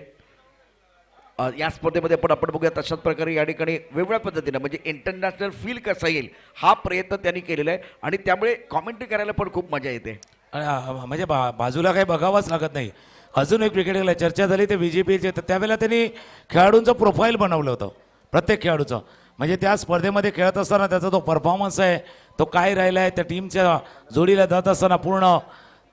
या स्पर्धेमध्ये आपण बघूया तशाच प्रकारे या ठिकाणी वेगवेगळ्या पद्धतीनं म्हणजे इंटरनॅशनल फील कसा येईल हा प्रयत्न त्यांनी केलेला आहे आणि त्यामुळे कॉमेंट्री करायला पण खूप मजा येते. म्हणजे बाजूला काही बघावंच लागत नाही. अजून एक क्रिकेटला चर्चा झाली ते VGPLचे, तर त्यावेळेला त्यांनी खेळाडूंचं प्रोफाईल बनवलं होतं प्रत्येक खेळाडूचं. म्हणजे त्या स्पर्धेमध्ये खेळत असताना त्याचा तो परफॉर्मन्स आहे तो काय राहिला आहे, त्या टीमच्या जोडीला जात असताना पूर्ण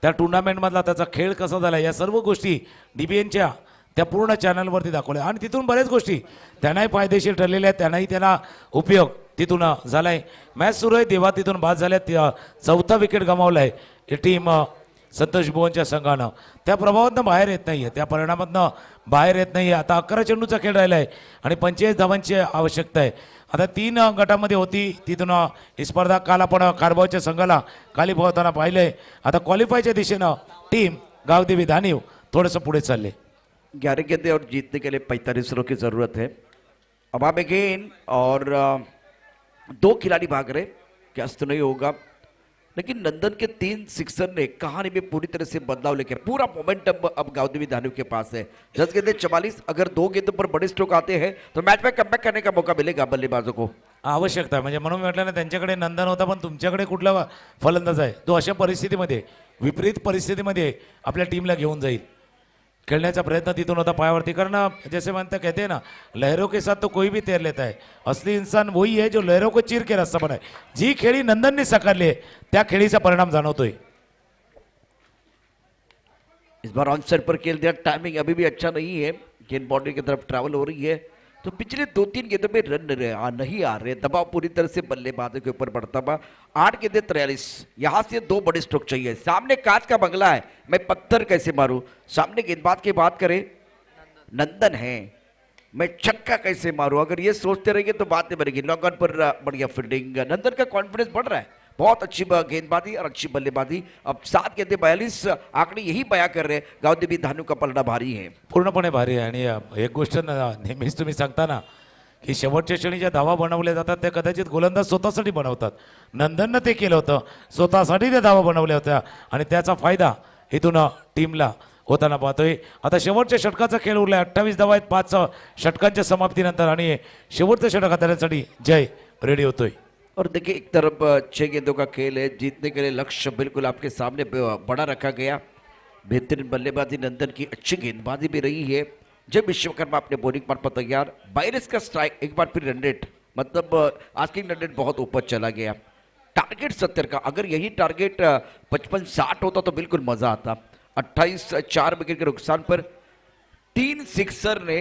त्या टुर्नामेंटमधला त्याचा खेळ कसा झाला, या सर्व गोष्टी DBNच्या त्या पूर्ण चॅनलवरती दाखवल्या आणि तिथून बऱ्याच गोष्टी त्यांनाही फायदेशीर ठरलेल्या आहेत, त्यांनाही त्यांना उपयोग तिथून झाला आहे. मॅच सुरू आहे तेव्हा तिथून बाद झाल्या, 4था विकेट गमावला आहे टीम संतोष भुवनच्या संघानं. त्या प्रभावातनं बाहेर येत नाही आहे, त्या परिणामातनं बाहेर येत नाही आहे. आता 11 चेंडूचा खेळ राहिला आहे आणि 45 धावांची आवश्यकता आहे. आता 3 गटामध्ये होती तिथून ही स्पर्धा काल आपण कारभारच्या संघाला क्वालिफाय होताना पाहिलंय. आता क्वालिफायच्या दिशेनं टीम गावदेवी धानीव थोडंसं पुढे चालले. 11 गेंदे और जीतने के लिए 45 रनों की जरूरत है. अब आप अगेन और 2 खिलाड़ी भाग रहे, कैच तो नहीं होगा, लेकिन नंदन के 3 सिक्सर ने कहानी में पूरी तरह से बदलाव लेकर पूरा मोमेंटम अब गावदेवी धानीव के पास है. 10 गेंदे 44, अगर 2 गेंदों पर बड़े स्ट्रोक आते हैं तो मैच में कमबैक करने का मौका मिलेगा बल्लेबाजों को. आवश्यकता आहे म्हणजे म्हणून म्हटलं ना त्यांच्याकडे नंदन होता पण तुमच्याकडे कुठला फलंदाज आहे तो अशा परिस्थितीमध्ये विपरीत परिस्थितीमध्ये आपल्या टीमला घेऊन जाईल. खेलने प्रयत्न तिथून होता पायावरती, कारण जैसे मानते कहते हैं ना लहरों के साथ तो कोई भी तैर लेता है, असली इंसान वही है जो लहरों को चीर के रास्ता बनाए. जी खेळी नंदनने साकारली आहे त्या खेळीचा परिणाम जाणवतोय. इस बार ऑन साइड पर खेल दिया, टाइमिंग अभी भी अच्छा नहीं है, गेंद बाउंड्री की तरफ ट्रैवल हो रही है तो पिछले 2-3 गेंदों में रन नहीं आ रहे, दबाव पूरी तरह से बल्लेबाजों के ऊपर बढ़ता हुआ. 8 गेंदे 43, यहां से 2 बड़े स्ट्रोक चाहिए. सामने कांच का बंगला है, मैं पत्थर कैसे मारूं. सामने गेंदबाज की बात करें नंदन है, मैं छक्का कैसे मारूं. अगर ये सोचते रहेंगे तो बात नहीं बनेगी. लॉन्ग ऑन पर बढ़िया फील्डिंग, नंदन का कॉन्फिडेंस बढ़ रहा है, बहुत अच्छी गेंदबाजी और अच्छी बल्लेबाजी. अब 7 गेंदे 42 आंकड़े यही बयां कर रहे हैं गावदेवी धानीव का पलड़ा भारी है, पूर्णपणे भारी आहे. आणि एक गोष्ट नेहमीच तुम्ही सांगता ना की शेवटच्या क्षणी ज्या धावा बनवल्या जातात त्या कदाचित गोलंदाज स्वतःसाठी बनवतात. नंदननं ते केलं होतं, स्वतःसाठी त्या धावा बनवल्या होत्या आणि त्याचा फायदा इथून टीमला होताना पाहतोय. आता शेवटच्या षटकाचा खेळ उरला, 28 धावा आहेत 5 षटकांच्या समाप्तीनंतर आणि शेवटचं षटक हाताळण्यासाठी जय रेडी होतोय. और देखिए एक तरफ 6 गेंदों का खेल है, जीतने के लिए लक्ष्य बिल्कुल आपके सामने बड़ा रखा गया. बेहतरीन बल्लेबाजी नंदन की, अच्छी गेंदबाजी भी रही है. जब विश्वकर्मा अपने बॉलिंग पर तैयार, 22 का स्ट्राइक, एक बार फिर रन रेट, मतलब आस्किंग रन रेट बहुत ऊपर चला गया. टारगेट 70 का, अगर यही टारगेट 55-60 होता तो बिल्कुल मजा आता. 28-4 विकेट के नुकसान पर 3 सिक्सर ने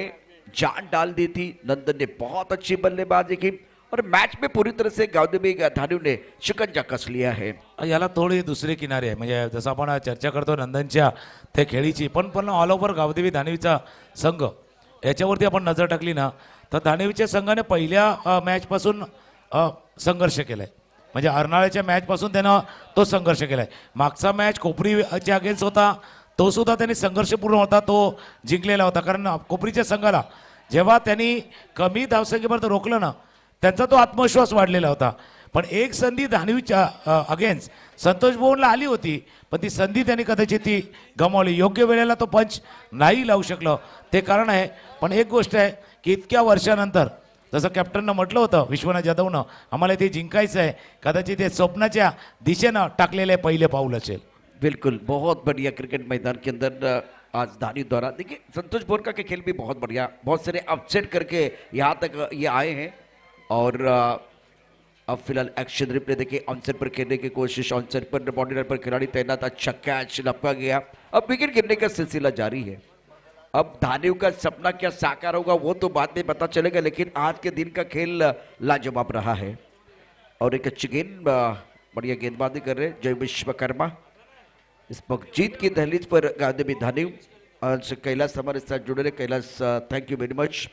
जान डाल दी थी. नंदन ने बहुत अच्छी बल्लेबाजी की और मैच में पूरी तरह से गावदेवी धानीव ने शिकंजा कस लिया है. याला थोडी दुसरी किनारी आहे, म्हणजे जसं आपण चर्चा करतो नंदनच्या त्या खेळीची, पण ऑल ओव्हर गावदेवी धानीवचा संघ याच्यावरती आपण नजर टाकली ना तर धानीवच्या संघाने पहिल्या मॅचपासून संघर्ष केलाय. म्हणजे अर्नाळ्याच्या मॅचपासून त्यानं तो संघर्ष केलाय. मागचा मॅच कोपरीच्या अगेन्स्ट होता, तो सुद्धा त्यांनी संघर्षपूर्ण होता, तो जिंकलेला होता. कारण कोपरीच्या संघाला जेव्हा त्यांनी कमी धावसंख्येपर्यंत रोखलं ना त्यांचा तो आत्मविश्वास वाढलेला होता. पण एक संधी धानीवच्या अगेन्स्ट संतोष भुवनला आली होती, पण ती संधी त्यांनी कदाचित ती गमावली. योग्य वेळेला तो पंच नाही लावू शकलं ते कारण आहे. पण एक गोष्ट आहे की इतक्या वर्षानंतर जसं कॅप्टननं म्हटलं होतं विश्वनाथ जाधवनं आम्हाला ते जिंकायचं आहे, कदाचित ते स्वप्नाच्या दिशेनं टाकलेले पहिले पाऊल असेल. बिल्कुल, बहुत बढ़िया क्रिकेट मैदान के अंदर आज धानी द्वारा। देखिए संतोष बोरका के खेल भी बहुत बढ़िया, बहुत सारे अपसेट करके यहाँ तक ये आए हैं। और अब फिलहाल एक्शन रिप्ले देखिए, ऑनसेट पर खेलने की कोशिश, ऑनसेट पर बॉडी पर खिलाड़ी तैनात, अच्छा कैच लपका गया। अब विकेट गिरने का सिलसिला जारी है। अब धानियों का सपना क्या साकार होगा वो तो बाद में पता चलेगा, लेकिन आज के दिन का खेल लाजवाब रहा है। और एक अच्छी गेंद, बढ़िया गेंदबाजी कर रहे जय विश्वकर्मा। इस वक्त जीत की दहलीज पर गांधी धानिव। आज कैलाश हमारे साथ जुड़े रहे, Kailash thank you very much.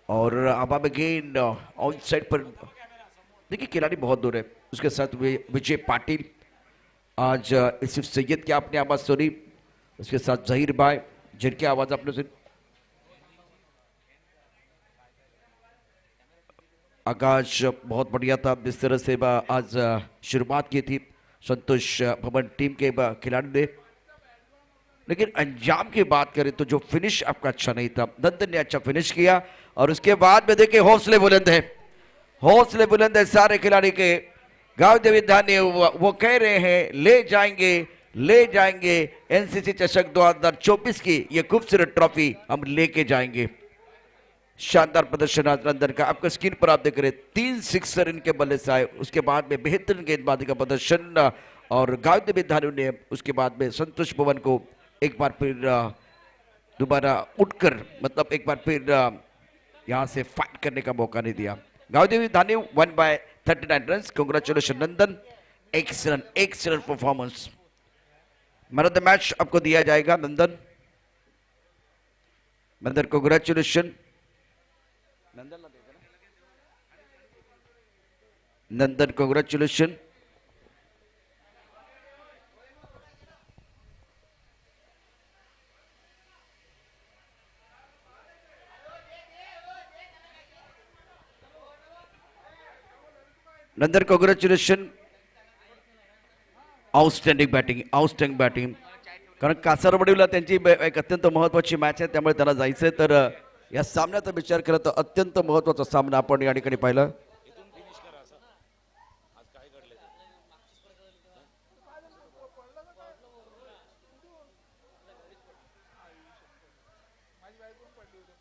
और अब अब गेंद ऑन साइड पर, देखिए खिलाड़ी बहुत दूर है, उसके साथ विजय पाटिल। आज इसिफ सैयद की आपने आवाज सुनी, उसके साथ जहीर भाई जिनकी आवाज आपने सुनी। आकाश बहुत बढ़िया था, जिस तरह से आज शुरुआत की थी संतोष भवन टीम के खिलाड़ी ने। लेकिन अंजाम की बात करें तो जो फिनिश आपका अच्छा नहीं था। नंदन ने अच्छा फिनिश किया और उसके बाद में देखिए हौसले बुलंद है, हौसले बुलंद है सारे खिलाड़ी के। गांव देवी धानी वो कह रहे हैं ले जाएंगे एनसीसी चषक 2024 की ये खूबसूरत ट्रॉफी हम लेके जाएंगे। शानदार प्रदर्शन आज नंदन का, आपका स्क्रीन पर आप देख रहे हैं 3 सिक्सर इनके बल्ले से आए। उसके बाद में बेहतरीन गेंदबाजी का प्रदर्शन और गांव देवी धानी ने उसके बाद में संतोष भवन को एक बार फिर दोबारा उठकर, मतलब एक बार फिर यहां से फाइट करने का मौका नहीं दिया। गांव देवी धानी 1/39 run. Congratulation Nandan, excellent performance. Man of the match आपको दिया जाएगा Nandan. Congratulation Nandan, congratulation. Nandan congratulation, outstanding batting. कारण कासारवडीला त्यांची एक अत्यंत महत्वाची मॅच आहे, त्यामुळे त्याला जायचंय. तर या सामन्याचा विचार केला तर अत्यंत महत्वाचा सामना आपण या ठिकाणी पाहिला.